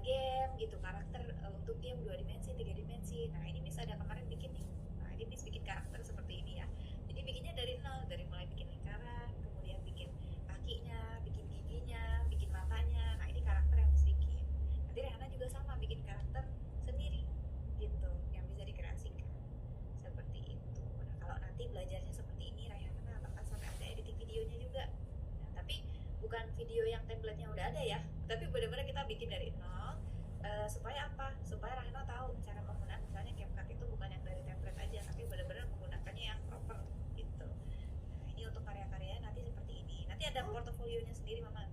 game gitu, karakter untuk game 2 dimensi, 3 dimensi. Nah ini Miss ada kemarin bikin nih. Nah ini Miss bikin karakter seperti ini ya. Jadi bikinnya dari nol, dari mulai bikin lingkaran, kemudian bikin kakinya, bikin giginya, bikin matanya. Nah ini karakter yang Miss bikin. Nanti Rehana juga sama bikin karakter sendiri gitu, yang bisa dikreasikan seperti itu. Nah kalau nanti belajarnya seperti ini, Rehana bakal sampai ada editing videonya juga. Nah tapi bukan video yang template-nya udah ada ya, tapi benar-benar kita bikin dari nol. Supaya apa? Supaya Rahana tahu cara penggunaan misalnya CapCut itu bukan yang dari template aja, tapi benar-benar menggunakannya yang proper gitu. Nah ini untuk karya-karyanya nanti seperti ini. Nanti ada portofolionya sendiri Mama.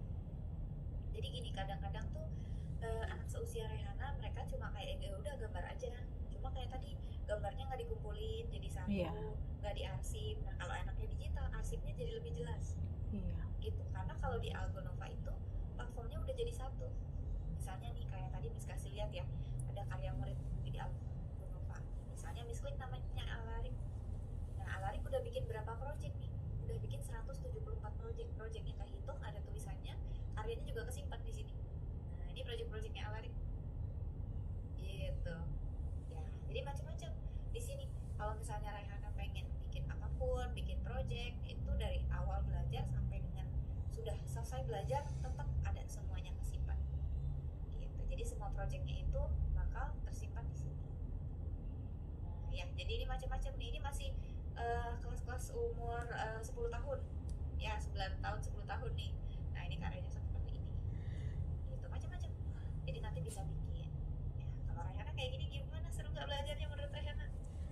Jadi gini, kadang-kadang tuh anak seusia Rehana mereka cuma kayak ya udah gambar aja. Cuma kayak tadi gambarnya nggak dikumpulin jadi satu, nggak diarsip. Nah kalau anaknya digital, arsipnya jadi lebih jelas. Gitu. Karena kalau di Algonova itu platformnya udah jadi satu. Misalnya nih kayak tadi Miss kasih lihat ya, ada karya murid di Algonova. Misalnya Miss klik namanya Alarik. Nah Alarik udah bikin berapa project nih? Udah bikin 174 project. Projectnya kehitung, ada tulisannya, karyanya juga kesimpan di sini. Nah ini project-projectnya Alarik. Gitu. Ya, jadi macam-macam di sini. Kalau misalnya Raihana pengen bikin apapun, bikin project itu dari awal belajar sampai dengan sudah selesai belajar tetap ada semuanya kesimpan. Gitu. Jadi semua projectnya itu bakal tersimpan di sini. Nah, ya, jadi ini macam-macam nih. Ini masih kelas-kelas umur 10 tahun. Ya, 9 tahun, 10 tahun nih. Nah, ini karyanya seperti ini. Gitu, macam-macam. Jadi nanti bisa bikin. Ya, kalau Raihana kayak gini gimana? Seru nggak belajarnya menurut Raihana?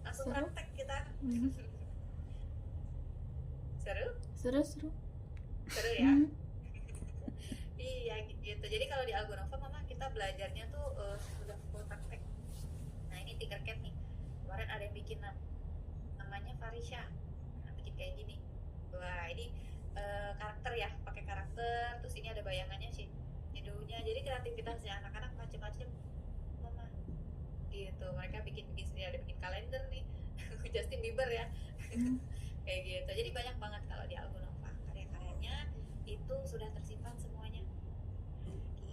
Langsung Seru. praktek kita. Seru? Seru. Seru ya? Iya gitu. Jadi kalau di Algonova Mama kita belajarnya tuh sudah full praktek. Nah ini Tinkercad nih. Kemarin ada yang bikin namanya Farisha. Nah, bikin kayak gini. Wah ini karakter ya, pakai karakter. Terus ini ada bayangannya sih, shadownya. Jadi kreativitasnya anak-anak macam-macam Mama. Gitu. Mereka bikin sendiri, ada bikin kalender nih. Justin Bieber ya. Kayak gitu. Jadi banyak banget kalau di Algonova karya-karyanya itu sudah tersimpan semuanya. Gitu.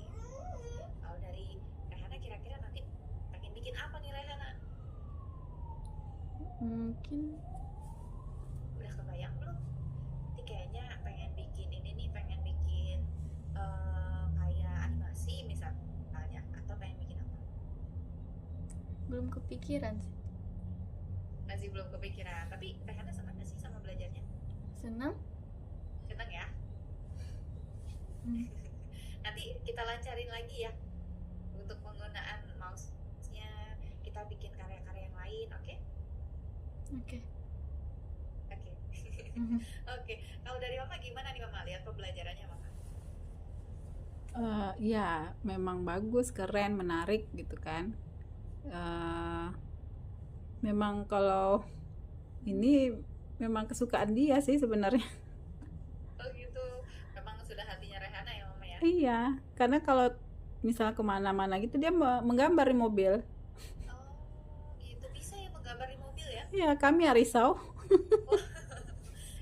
Kalau dari Rehana kira-kira nanti pengen bikin apa nih Rehana? Mungkin Udah kebayang belum? Nanti kayaknya pengen bikin ini nih, pengen bikin kayak animasi misalnya, atau pengen bikin apa? belum kepikiran sih. Masih belum kepikiran. Tapi Rehana senang gak sih sama belajarnya? Senang? Senang ya? Nanti kita lancarin lagi ya untuk penggunaan mouse-nya, kita bikin karya-karya yang lain, oke? Oke. Oke. Kalau dari Mama gimana nih Mama? Lihat pembelajarannya Mama? Ya memang bagus, keren, menarik gitu kan. Memang kalau ini memang kesukaan dia sih sebenarnya. Oh gitu. Memang sudah hatinya Rehana ya Mama ya? Iya, karena kalau misal kemana-mana gitu dia menggambar di mobil. Oh gitu. Bisa ya menggambar di mobil ya? Ya kami risau.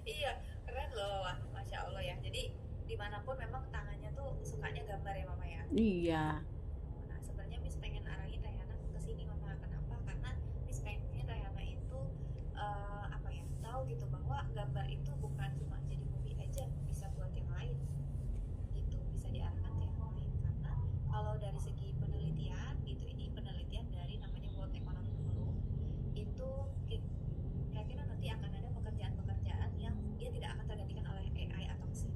Iya, keren loh. Wah, Masya Allah ya. Jadi dimanapun memang tangannya tuh sukanya gambar ya Mama ya? Iya. Nah sebenarnya Miss pengen arahin Rehana ke sini Mama. Kenapa? Karena Miss pengen Rehana itu gitu bahwa gambar itu bukan cuma jadi hobi aja, bisa buat yang lain gitu, bisa diarahkan ke yang lain. Karena kalau dari segi penelitian gitu, ini penelitian dari namanya World Economic Forum, itu kira-kira nanti akan ada pekerjaan-pekerjaan yang dia tidak akan tergantikan oleh AI atau mesin.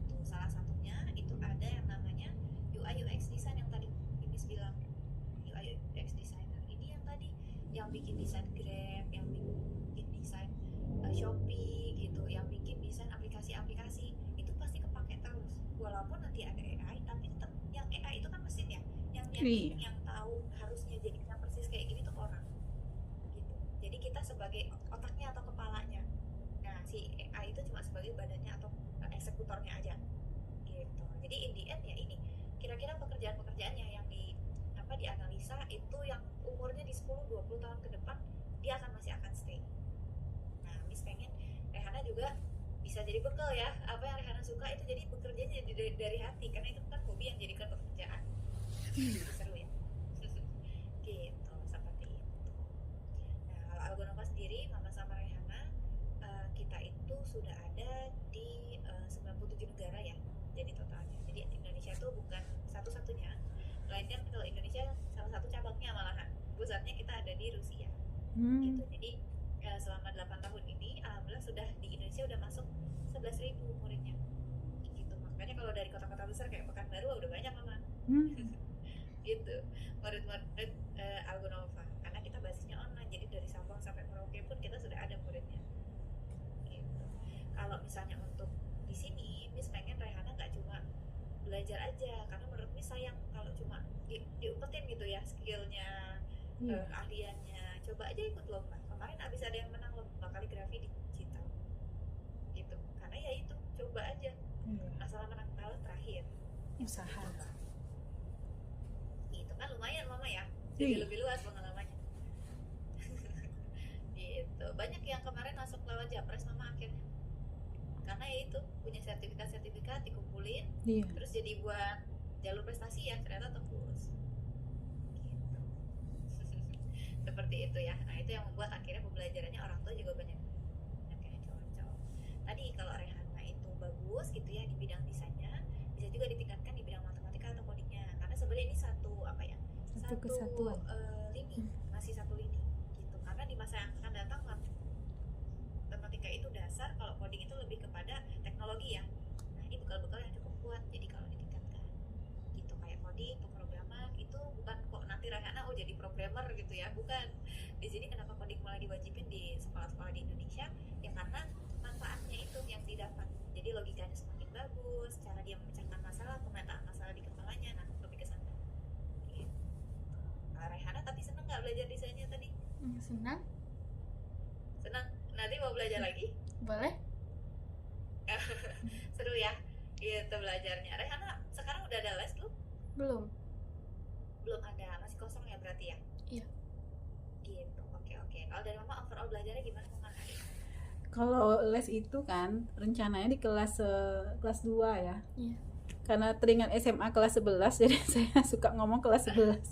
Itu salah satunya itu ada yang namanya UI UX design yang tadi Miss bilang. UI UX designer ini yang tadi yang bikin desain Grab, yang bikin desain Shopee gitu, yang bikin desain aplikasi-aplikasi, itu pasti kepake terus. Walaupun nanti ada AI, tapi tetap yang AI itu kan mesin ya, yang yang tahu harusnya jadinya persis kayak gini tuh orang gitu. Jadi kita sebagai otaknya atau kepalanya, nah si AI itu cuma sebagai badannya atau eksekutornya aja gitu. Jadi in the end ya ini kira-kira pekerjaan-pekerjaannya yang dianalisa itu yang umurnya di 10-20 tahun ke depan dia masih akan stay. Nah, Miss pengen Rehana juga bisa jadi bekal ya, apa yang Rehana suka itu jadi bekerjanya dari hati, karena itu kan hobi yang jadikan pekerjaan. Seru ya. Gitu, seperti itu. Nah, kalau Algonova sendiri, Mama sama Rehana, kita itu sudah ada di 97 negara ya, jadi totalnya. Jadi Indonesia itu bukan satu-satunya, melainkan kalau Indonesia salah satu cabangnya malahan, pusatnya kita ada di Rusia. Gitu. Jadi selama 8 tahun ini alhamdulillah sudah di Indonesia udah masuk 11.000 muridnya gitu. Makanya kalau dari kota-kota besar kayak Pekanbaru udah banyak Mama. Gitu murid-murid Algonova, karena kita basisnya online, jadi dari Sabang sampai Merauke pun kita sudah ada muridnya gitu. Kalau misalnya untuk di sini Miss pengen Rehana nggak cuma belajar aja, karena menurut Miss sayang kalau cuma diumpetin gitu ya skillnya, keahliannya. Coba aja ikut lomba. Kemarin abis ada yang menang lomba kaligrafi digital gitu, karena ya itu coba aja. Masalah menang kalah terakhir usaha itu kan lumayan Mama ya, jadi lebih luas pengalamannya. Gitu. Banyak yang kemarin masuk lewat Japres Mama akhirnya, karena ya itu punya sertifikat dikumpulin, terus jadi buat jalur prestasi ya ternyata tembus gitu. Seperti itu ya. Nah itu yang membuat akhirnya pembelajarannya orang tua juga banyak yang cowok-cowok. Tadi kalau Rehana itu bagus gitu ya di bidang desainnya, bisa juga ditingkatkan di bidang matematika atau codingnya, karena sebenarnya ini satu kesatuan, lini, masih satu lini gitu. Karena di masa yang akan datang matematika itu dasar, kalau coding itu lebih kepada teknologi ya. Nah ini bekal-bekal yang cukup kuat, jadi kalau ditingkatkan gitu, kayak coding, pemrograman itu bukan kok nanti Rehana jadi programmer gitu ya, bukan. Di sini kenapa coding mulai diwajibin di sekolah-sekolah di Indonesia ya, karena manfaatnya itu yang didapat, jadi logikanya semakin bagus, cara dia memecahkan masalah, pemetaan masalah di kepalanya, nah lebih ke sana gitu. Rehana tapi seneng nggak belajar desainnya tadi? Senang. Nanti mau belajar lagi? Boleh. Seru ya gitu belajarnya. Rehana sekarang udah ada les belum? Belum ada, masih kosong ya berarti ya? Iya. Gitu, oke. Kalau dari Mama overall belajarnya gimana Mama? Kalau les itu kan rencananya di kelas 2 ya. Iya. Karena teringat SMA kelas 11 jadi saya suka ngomong kelas 11.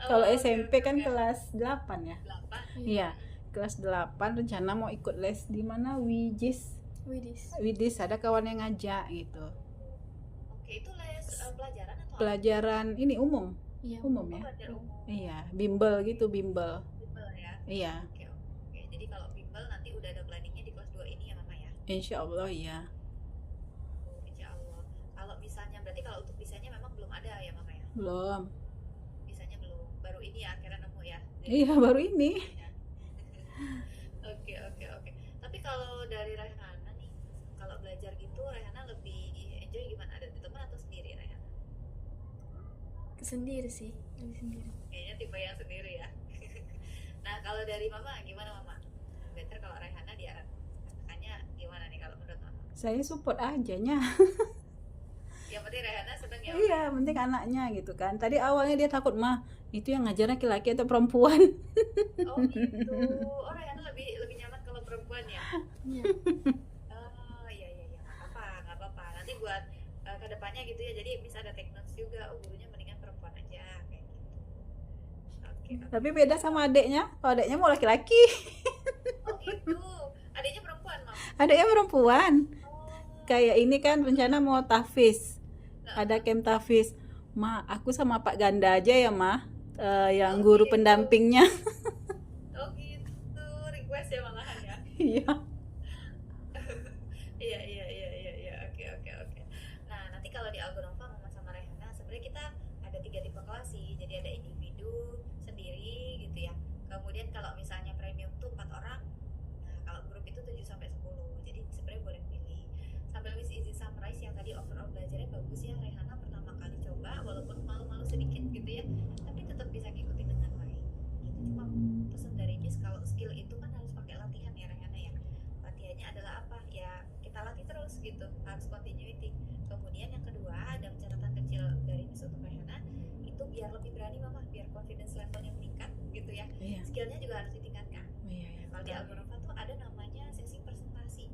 Kalau SMP kan kelas 8 ya. 8? Iya, kelas 8 rencana mau ikut les di mana? Widis, ada kawan yang ngajak gitu. Oke, itu les pelajaran atau pelajaran ini umum? Iya. Umum ya? Umum. Iya, bimbel gitu, bimbel. Bimbel ya? Iya. Oke. Jadi kalau bimbel nanti udah ada planningnya di kelas 2 ini ya Mama ya? Insya Allah iya. Insya Allah. Kalau misalnya, berarti kalau untuk bisanya memang belum ada ya Mama ya? Belum. Bisanya belum, baru ini ya akhirnya nemu ya? Iya, baru ini. Oke. Tapi kalau dari Rehana nih, kalau belajar gitu Rehana lebih enjoy gimana? Ada di teman atau sendiri Rehana? Sendiri sih, lebih sendiri. Kayaknya tipe yang sendiri ya. Nah kalau dari Mama gimana Mama? Better kalau Rehana diarahkannya gimana nih kalau menurut Mama? Saya support aja nya. Yang penting Rehana seneng ya? Iya, penting anaknya gitu kan. Tadi awalnya dia takut, mah itu yang ngajar laki-laki atau perempuan. Oh gitu. Oh Rehana lebih nyaman kalau perempuan ya? Iya. Oh iya. Nggak apa-apa. Nanti buat kedepannya gitu ya. Jadi bisa ada teknots juga. Oh gurunya mendingan perempuan aja kayak gitu. Oke. Tapi beda sama adeknya. Kalau adeknya mau laki-laki. Oh gitu. Adiknya adiknya perempuan. Oh, Kayak ini kan rencana mau tahfiz, ada nah, camp tahfiz. Ma, aku sama Pak Ganda aja ya, Ma. Yang oh guru gitu, pendampingnya. oh gitu, request ya malahan ya. Iya. Iya iya iya iya iya, oke oke oke. Nah nanti kalau di Algonova Mama sama Rehana sebenarnya kita ada 3 tipe kelas sih. Jadi ada individu sendiri gitu ya. Kemudian kalau misalnya premium tuh 4 orang. Nah kalau grup itu 7 sampai 10. Jadi sebenarnya boleh pilih. Sambil Miss Izzy summarize yang tadi overall belajarnya bagus ya, Rehana pertama kali coba walaupun malu-malu sedikit gitu ya, tapi tetap bisa ngikutin dengan baik. Gitu. Cuma pesan dari Miss kalau skill itu kan harus pakai latihan ya Rehana ya. Latihannya adalah apa ya, kita latih terus gitu, harus continuity. Kemudian yang kedua ada catatan kecil dari Miss untuk Rehana, itu biar lebih berani Mama, biar confidence levelnya meningkat gitu ya, Iya. skillnya juga harus ditingkatkan. Iya, iya, Kalau di betul. Algonova tuh ada namanya sesi presentasi.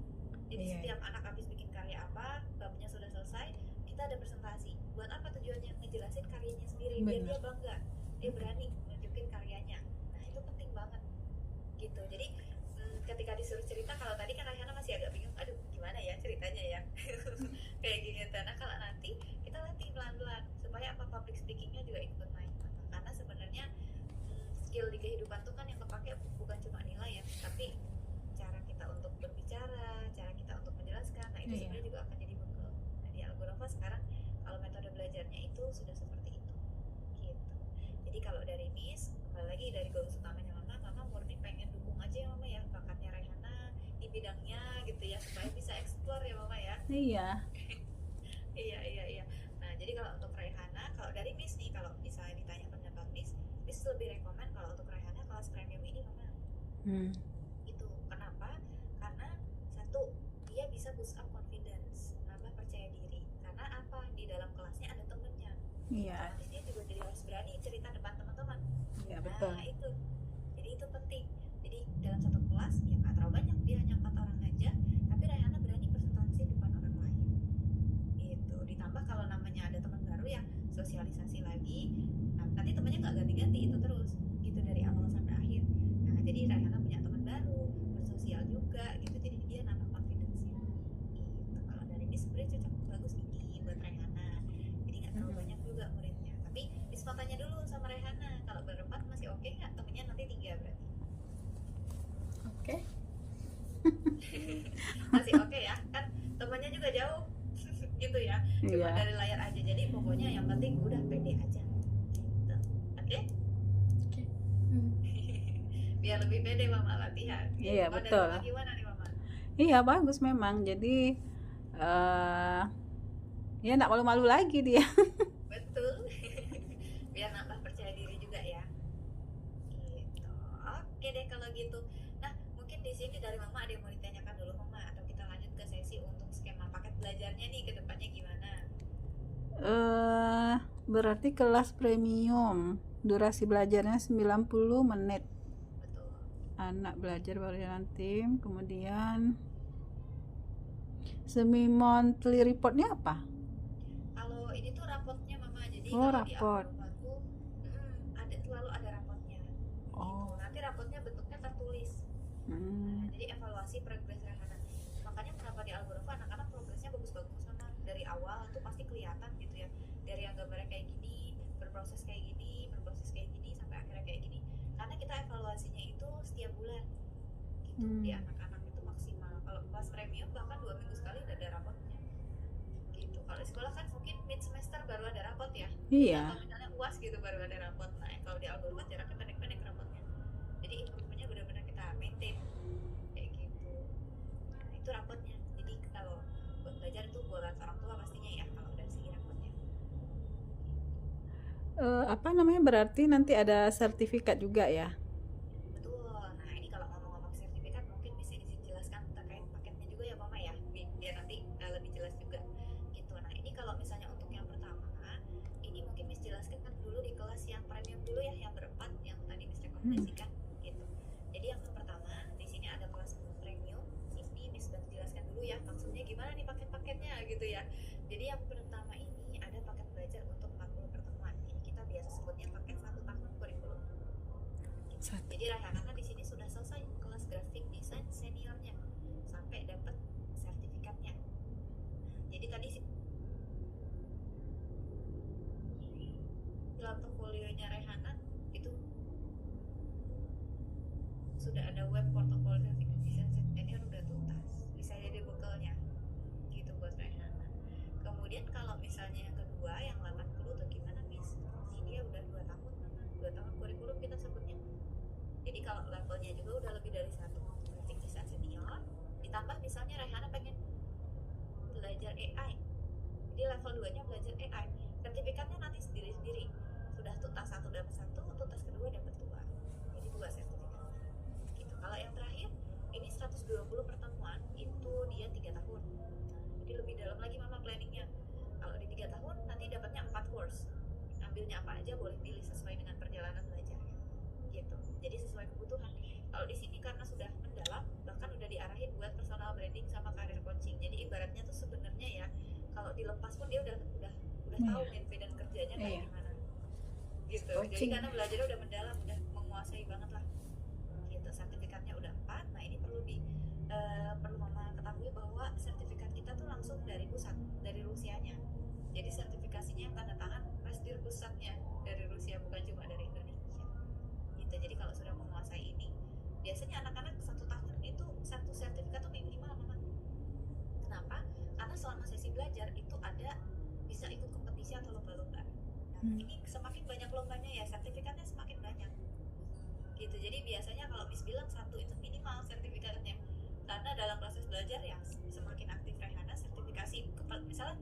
Jadi Iya, setiap anak habis bikin karya apa, babnya sudah selesai, kita ada presentasi. Buat apa tujuannya? Ngejelasin karyanya sendiri, biar dia benar. bangga, dia berani nunjukin karyanya. Nah itu penting banget gitu. Jadi ketika disuruh cerita, kalau tadi kan Rayhana masih agak bingung, aduh gimana ya ceritanya ya, kayak gitu. Nah kalau nanti kita latih pelan-pelan supaya apa, public speakingnya juga ikut naik. Karena sebenarnya skill di kehidupan tuh kan yang kepake bukan cuma nilai ya, tapi cara kita untuk berbicara, cara kita untuk menjelaskan. Nah itu Iya. sebenarnya juga akan jadi bekal. Nah di Algonova sekarang kalau metode belajarnya itu sudah seperti itu gitu. Jadi kalau dari Miss, kembali lagi dari goals utamanya Mama murni pengen dukung aja ya Mama ya bakatnya Rehana di bidangnya gitu ya, supaya bisa explore ya Mama ya. Iya. Iya iya iya. Nah jadi kalau untuk Rehana, kalau dari Miss nih, kalau misalnya ditanya pendapat Miss lebih rekomen kalau untuk Rehana kelas premium ini Mama. Hmm. Itu kenapa? Karena satu, dia bisa boost up confidence, nambah percaya diri. Karena apa? Di dalam kelasnya ada temennya, Iya. otomatis dia juga jadi harus berani cerita depan teman-teman. Iya, betul. Nah itu, jadi itu penting. Jadi dalam satu kelas ya nggak terlalu banyak, dia hanya 4 orang aja, tapi Rayhana berani presentasi depan orang lain. Itu ditambah kalau namanya ada teman baru ya, sosialisasi lagi. Nah, nanti temannya nggak ganti-ganti, itu terus gitu dari awal sampai akhir. Nah jadi Rayhana punya teman baru, bersosial juga gitu, jadi dia nambah confidence-nya gitu. Kalau dari ini sebenarnya cocok, bagus ini buat Rayhana, jadi nggak terlalu banyak juga muridnya. Tapi Miss mau tanya dulu sama Rayhana, kalau berempat masih oke nggak, temennya nanti 3 berarti Oke. masih oke ya kan, temannya juga jauh gitu ya, cuma Iya. dari layar aja. Jadi pokoknya yang penting udah pede aja gitu. Oke. Oke. Hmm. Biar lebih pede Mama latihan gitu. Iya, Kalau dari betul. Mama gimana nih Mama? Iya, bagus memang. Jadi ya nggak malu-malu lagi dia. Betul. Biar nambah percaya diri juga ya gitu. Oke deh kalau gitu. Nah mungkin di sini dari Mama ada yang mau ditanyakan dulu Mama, atau kita lanjut ke sesi untuk skema paket belajarnya nih ke depannya gimana? Berarti kelas premium. Durasi belajarnya 90 menit. Betul. Anak belajar jalan tim, kemudian semi monthly reportnya apa? Kalau ini tuh rapotnya Mama, jadi Oh, kalau di raport. Algonova tuh ada, selalu ada rapotnya gitu. Oh. Nanti rapotnya bentuknya tertulis. Hmm. Jadi evaluasi progres anak-anak. Makanya kenapa di Algonova anak-anak progresnya bagus-bagus Mama. Dari awal tuh pasti kelihatan gitu ya. Dari yang gambarnya kayak gini, berproses kayak gini, sampai akhirnya kayak gini. Karena kita evaluasinya itu setiap bulan gitu. Di anak-anak itu maksimal. Kalau kelas premium bahkan 2 minggu sekali udah ada rapotnya gitu. Kalau di sekolah kan mungkin mid semester baru ada rapot ya. Iya. Atau misalnya UAS gitu baru ada rapot. Nah kalau di Algonova jaraknya pendek-pendek rapotnya. Jadi improvementnya benar-benar kita maintain kayak gitu. Nah itu rapotnya. Jadi kalau buat belajar itu buat orang tua pastinya ya, kalau dari segi rapotnya. Apa namanya, berarti nanti ada sertifikat juga ya? Betul. Nah ini kalau ngomong-ngomong sertifikat mungkin bisa dijelaskan terkait paketnya juga ya Mama ya, biar nanti lebih jelas juga gitu. Nah ini kalau misalnya untuk yang pertama, ini mungkin Miss jelaskan kan dulu di kelas yang premium dulu ya, yang berempat yang tadi Miss rekomendasikan gitu. Jadi yang pertama di sini ada kelas premium. Ini Miss bantu jelaskan dulu ya maksudnya gimana nih paket-paketnya gitu ya. Jadi yang pertama ini ada paket belajar untuk 40 pertemuan. Ini kita biasa sebutnya paket 1 tahun kurikulum. Jadi Rayhana kan di sini sudah selesai kelas grafik desain seniornya. sampai dapat sertifikatnya. Jadi tadi dalam portfolionya Rehana itu sudah ada web portfolio desain senior udah tuntas, bisa jadi bekalnya gitu buat Rehana. Kemudian kalau misalnya yang kedua yang 80 tuh gimana Miss? Ini dia udah 2 tahun, 2 tahun kurikulum kita sebutnya. Jadi kalau levelnya juga udah lebih dari 1 graphic design senior, ditambah misalnya Rehana pengen belajar AI, jadi level 2 nya belajar AI, sertifikatnya nanti sendiri-sendiri, sudah tuntas 1 dapat 1, tuntas kedua dapat 2, jadi 2 sertifikat gitu. Kalau yang terakhir ini 120 pertemuan, itu dia 3 tahun, jadi lebih dalam lagi mama planningnya. Kalau di 3 tahun nanti dapatnya 4 course, ambilnya apa aja boleh pilih sesuai dengan perjalanan belajarnya gitu, jadi sesuai kebutuhan. Kalau di sini karena sudah mendalam, bahkan udah diarahin buat personal branding sama career coaching, jadi ibaratnya tuh sebenarnya ya kalau dilepas pun dia udah tahu medan kerjanya kayak gimana gitu. Jadi karena belajarnya udah mendalam, udah menguasai banget lah gitu. Sertifikatnya udah 4. Nah ini perlu mama ketahui bahwa sertifikat kita tuh langsung dari pusat, dari Rusianya. Jadi sertifikasinya yang tanda tangan Presidir pusatnya dari Rusia, bukan cuma dari Indonesia gitu. Jadi kalau sudah menguasai ini, biasanya anak-anak 1 tahun itu 1 sertifikat tuh minimal mama. Kenapa? Karena selama sesi belajar itu ada bisa ikut kompetisi atau lomba-lomba. Nah, ini semakin banyak lombanya ya sertifikatnya semakin banyak gitu. Jadi biasanya kalau Miss bilang 1 itu minimal sertifikatnya, karena dalam proses belajar ya semakin aktif Rehana, sertifikasi misalnya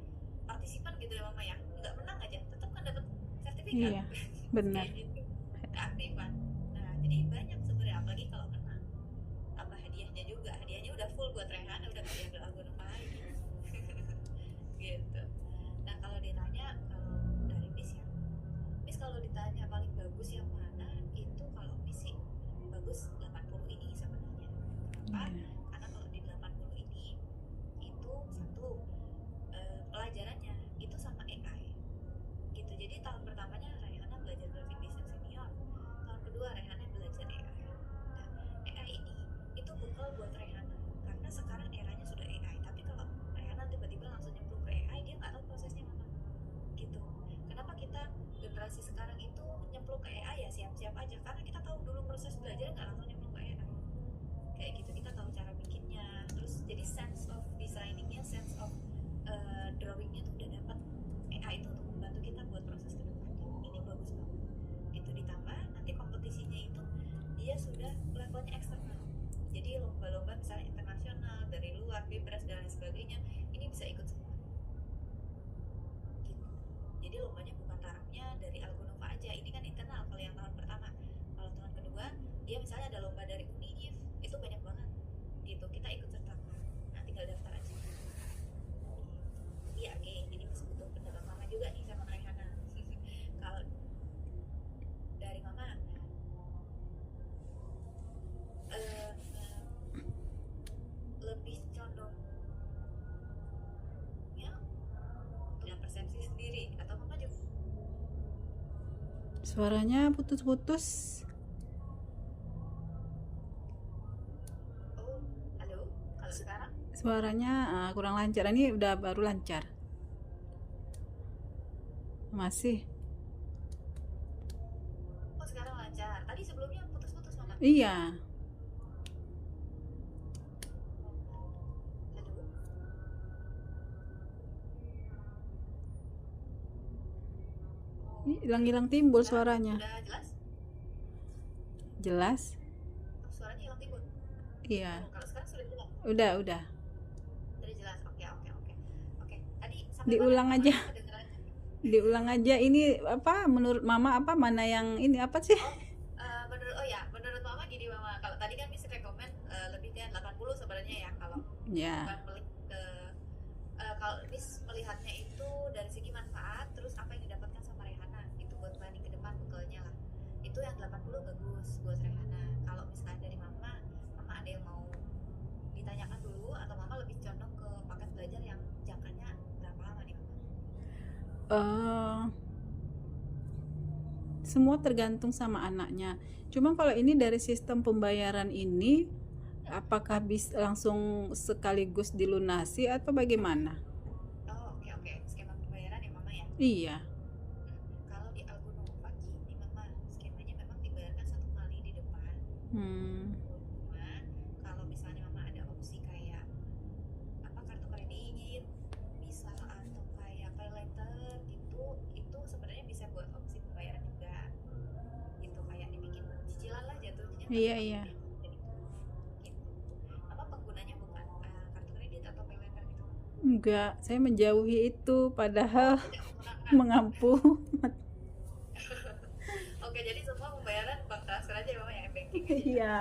partisipan gitu ya mama ya, nggak menang aja tetap kan dapat sertifikat. Iya, benar. gitu, keaktifan. Nah jadi banyak sebenarnya, apalagi kalau menang tambah hadiahnya juga, hadiahnya udah full buat Rehana, udah kayak gak lagu lagi gitu. Nah kalau ditanya kalau dari Miss ya, Miss kalau ditanya paling bagus yang mana, itu kalau Miss sih bagus 80 ini sebenarnya. Kenapa? Karena kalau di 80 ini itu 1 pelajarannya itu sama AI gitu. Jadi tahun pertamanya Rehana belajar graphic design senior, tahun kedua Rehana belajar AI. Nah AI ini itu bekal buat Rehana, karena sekarang eranya sudah AI. Tapi kalau Rehana tiba-tiba langsung nyemplung ke AI, dia nggak tahu prosesnya mana gitu. Kenapa kita generasi sekarang itu nyemplung ke AI ya siap-siap aja, karena kita tahu dulu proses belajar, nggak langsung nyemplung ke AI kayak gitu. Kita tahu cara bikinnya, terus jadi sense of designingnya, sense of drawingnya tuh udah dapat. AI itu untuk membantu kita buat proses ke depannya. Ini bagus banget gitu. Ditambah nanti kompetisinya itu dia sudah levelnya eksternal, jadi lomba-lomba misalnya internasional dari luar, Bebras dan lain sebagainya, ini bisa ikut semua gitu. Jadi lombanya bukan tarafnya dari Algonova aja, ini kan internal kalau yang tahun pertama. Kalau tahun kedua dia misalnya ada lomba dari Unif, itu banyak banget gitu, kita ikut serta. Nah tinggal daftar aja. Iya, jadi masih butuh pendapat mama juga nih sama Rehana. Kalau dari mama lebih condong ya punya persepsi sendiri, atau mama juga Suaranya putus-putus. halo, kalau sekarang Suaranya kurang lancar. Ini udah baru lancar. Masih. sekarang lancar. Tadi sebelumnya putus-putus mama. Iya. Halo. Hilang-hilang timbul suaranya. Udah jelas? Jelas? Suaranya hilang timbul. Iya. Kalau sekarang sudah jelas. Udah. Sudah jelas. Oke. Tadi sampai Diulang mana, aja. Mama kedengeran? Diulang aja. Ini apa menurut mama, apa mana yang ini apa sih? Menurut mama gini mama, kalau tadi kan Miss rekomen lebih ke 80 sebenarnya ya, kalau Ya. bukan kalau Miss melihatnya itu dari segi manfaat, terus apa yang didapatkan sama Rehana itu buat planning ke depan bekalnya lah, itu yang 80 bagus buat Rehana. Kalau misalnya dari mama ada yang mau ditanyakan dulu, atau mama lebih condong ke paket belajar yang jangkanya berapa lama nih mama? Semua tergantung sama anaknya. Cuma kalau ini dari sistem pembayaran ini Apakah bisa langsung sekaligus dilunasi atau bagaimana? Oh, oke oke. Skema pembayaran ya Mama ya. Iya. Kalau di Algo Nova gini Mama, skemanya memang dibayarkan satu kali di depan. Hmm. Cuma kalau misalnya Mama ada opsi kayak apa kartu kredit, bisa atau kayak pay later gitu, itu sebenarnya bisa buat opsi pembayaran juga. Gitu kayak dibikin cicilan lah jatuhnya tapi Iya, pakai iya. biaya kredit. Gitu. Apa penggunanya bukan kartu kredit atau pay later gitu? Enggak, saya menjauhi itu padahal Tidak menggunakan. mengampu. Oke, jadi semua pembayaran bank transfer aja ya Mama ya, banking aja. Iya.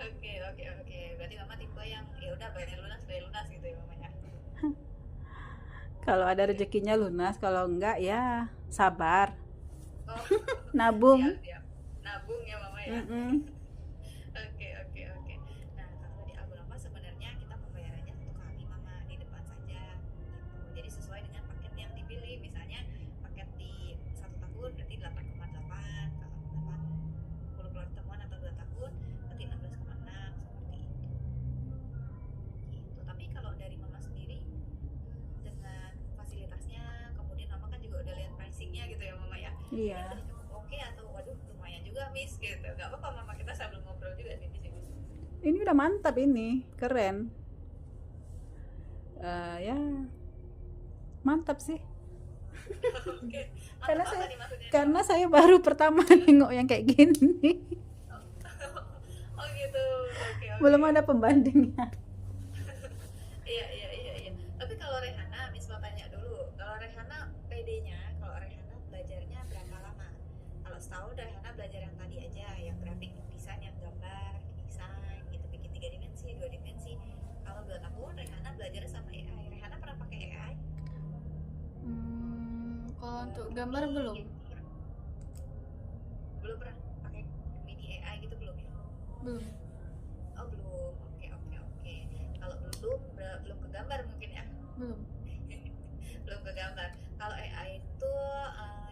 Oke, oke, oke. Berarti Mama tipe yang ya udah bayar lunas gitu ya Mama ya. Kalau ada rezekinya lunas, kalau enggak ya sabar, Oh, nabung. siap. Nabung ya Mama ya. Mm-mm. Oke, oke, oke. Nah, kalau di Algonova sebenarnya kita pembayarannya satu kali Mama di depan saja gitu. Jadi sesuai dengan paket yang dipilih. Misalnya paket di 1 tahun berarti 8,8, kalau 80 pertemuan atau 2 tahun berarti 16,6 seperti itu. Gitu. Tapi kalau dari Mama sendiri dengan fasilitasnya, kemudian Mama kan juga udah lihat pricingnya gitu ya Mama ya. Iya. Ini udah cukup oke atau waduh lumayan juga Miss gitu. Gak apa-apa Mama, kita sambil ngobrol juga nih di sini. Ini udah mantap ini, keren. Ya, mantap sih. Oke. Karena Mantap apa saya nih maksudnya? karena saya baru pertama nengok yang kayak gini. Oh gitu. Oke, oke. Belum ada pembandingnya. Iya, iya, iya, iya. Tapi kalau Rehana, Miss mau tanya dulu. Kalau Rehana PD-nya, kalau Rehana belajarnya berapa lama? Kalau setahun Rehana belajar yang tadi aja, yang grafik desain, yang gambar, desain, gitu bikin 3 dimensi, 2 dimensi. Kalau 2 tahun Rehana belajar sama AI. Rehana pernah pakai AI? Kalau untuk gambar belum. Belum pernah pakai mini AI gitu belum ya? Belum. Oh belum. Oke, oke, oke. Kalau belum ke gambar mungkin ya. Belum. Belum ke gambar. Kalau AI itu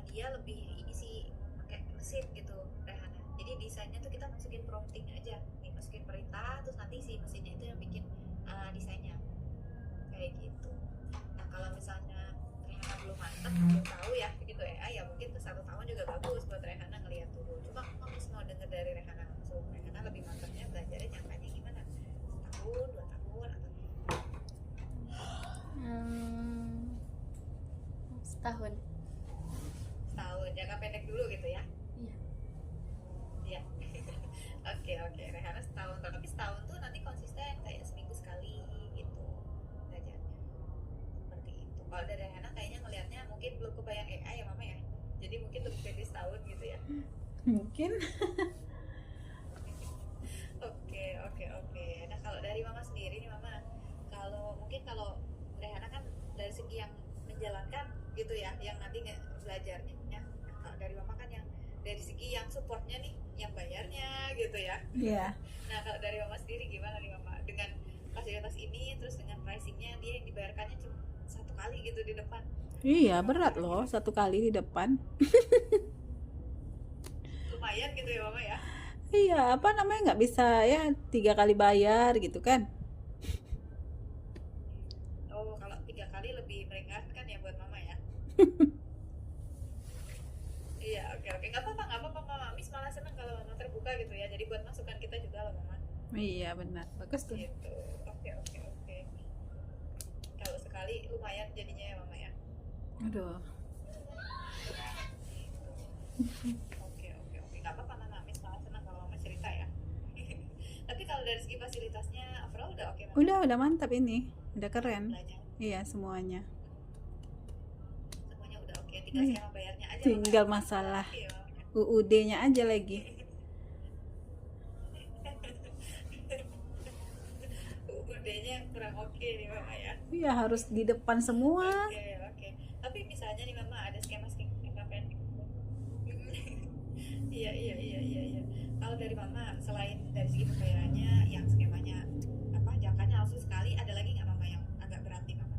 dia lebih ini sih pakai mesin gitu Rehana. Jadi desainnya tuh kita masukin prompting aja, nih masukin perintah terus nanti si mesinnya itu yang bikin desainnya kayak gitu. Nah kalau misalnya Rehana belum mantap, belum tahu ya begitu AI ya mungkin ke 1 tahun juga bagus buat Rehana ngeliat dulu. Cuma aku mau denger dari Rehana langsung. Rehana lebih mantapnya belajarnya jangkanya gimana? Setahun, 2 tahun atau Setahun. setahun, jangka pendek dulu gitu ya. Iya. Iya. Oke, oke. Rehana setahun. Tapi setahun tuh nanti konsisten kayak seminggu sekali gitu belajarnya. Seperti itu. Kalau dari Rehana kayaknya ngelihatnya mungkin belum kebayang AI ya Mama ya. Jadi mungkin lebih pede setahun gitu ya. Mungkin. Oke, oke, oke. Nah kalau dari Mama sendiri nih Mama, kalau Rehana kan dari segi yang menjalankan gitu ya, yang nanti belajarnya. Nah, kalau dari Mama kan yang dari segi yang supportnya nih, yang bayarnya gitu ya. Iya. Nah kalau dari Mama sendiri gimana nih Mama dengan fasilitas ini terus dengan pricingnya dia yang dibayarkannya cuma 1 kali gitu di depan. Iya, berat loh 1 kali di depan. Lumayan gitu ya Mama ya. Iya, apa namanya, nggak bisa ya 3 kali bayar gitu kan. Oh kalau 3 kali lebih meringankan ya buat Mama ya. Iya, oke, oke, nggak apa-apa Mama. Miss malah seneng kalau Mama terbuka gitu ya. Jadi buat masukan kita juga loh Mama. Iya, benar. Bagus tuh. Gitu. Oke, oke, oke. Kalau sekali lumayan jadinya ya Mama ya. Aduh. Oke, oke, oke. Nggak apa-apa Mama. Miss malah seneng kalau Mama cerita ya. Tapi kalau dari segi fasilitasnya overall udah oke Mama. Udah mantap ini. Udah keren. Belajar. Iya, semuanya. Semuanya udah oke. Tinggal Iya. skema bayarnya aja. Tinggal Mama. masalah Iya. UUD-nya aja lagi. UUD-nya kurang oke nih Mama ya. Iya, harus di depan semua. Oke, oke. Tapi misalnya nih Mama ada skema pendek. Iya, iya, iya, iya, iya. Kalau dari Mama selain dari segi pembayarannya yang skemanya apa jangkanya langsung sekali, ada lagi nggak Mama yang agak berat nih Mama?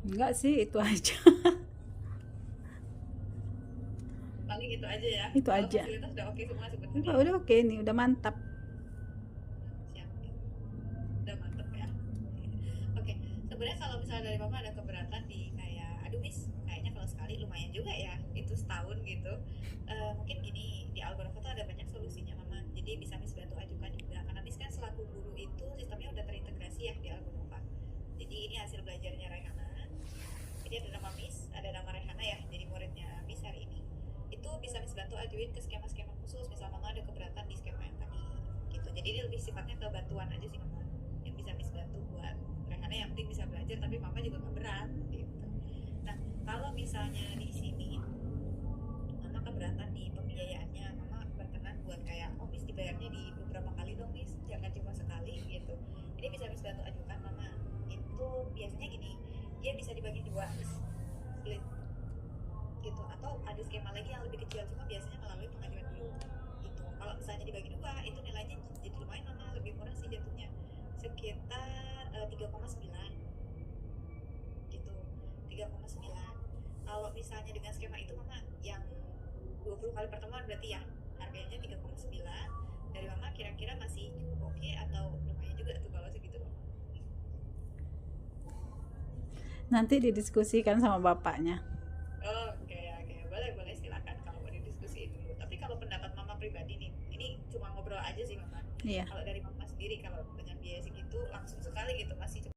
Enggak sih, itu aja. Paling itu aja ya. Itu Kalau aja. fasilitas udah oke semua sebenarnya. Udah oke nih, udah mantap. Siap. Udah mantep ya. Oke, sebenarnya kalau misalnya dari mama ada keberatan di kayak, aduh Miss, kayaknya kalau sekali lumayan juga ya, itu setahun gitu. Mungkin gini, di Algonafa tuh ada banyak solusinya mama. Jadi bisa Miss bantu ajukan juga. Karena Miss kan selaku guru itu sistemnya udah terintegrasi ya di Algonafa. Jadi ini hasil belajarnya Rehana. Jadi ada nama Miss, ada nama Rehana ya, jadi muridnya Miss hari ini. Itu bisa Miss bantu ajuin ke skema-skema khusus. Misal mama ada keberatan di skema yang tadi gitu. Jadi ini lebih sifatnya ke bantuan aja sih mama, yang bisa Miss bantu buat Rehana yang penting bisa belajar, tapi mama juga gak berat gitu. Nah, kalau misalnya di sini mama keberatan di pembiayaannya, mama berkenan buat kayak, oh Miss dibayarnya di beberapa kali dong Miss, jangan cuma sekali gitu. Ini bisa Miss bantu ajukan mama. Itu biasanya gini, dia bisa dibagi dua Miss, split gitu, atau ada skema lagi yang lebih kecil, cuma biasanya melalui pengajuan dulu gitu. Kalau misalnya dibagi dua, itu nilainya jadi lumayan mama, lebih murah sih jatuhnya, sekitar 3,9 gitu, 3,9. Kalau misalnya dengan skema itu mama yang 20 kali pertemuan berarti ya harganya 3,9. Dari mama kira-kira masih cukup oke atau lumayan juga tuh kalau segitu mama? Nanti didiskusikan sama bapaknya. Oke, boleh silakan kalau mau didiskusiin dulu. Tapi kalau pendapat mama pribadi nih, ini cuma ngobrol aja sih mama. Iya. Kalau dari mama sendiri, kalau dengan biaya segitu langsung sekali gitu masih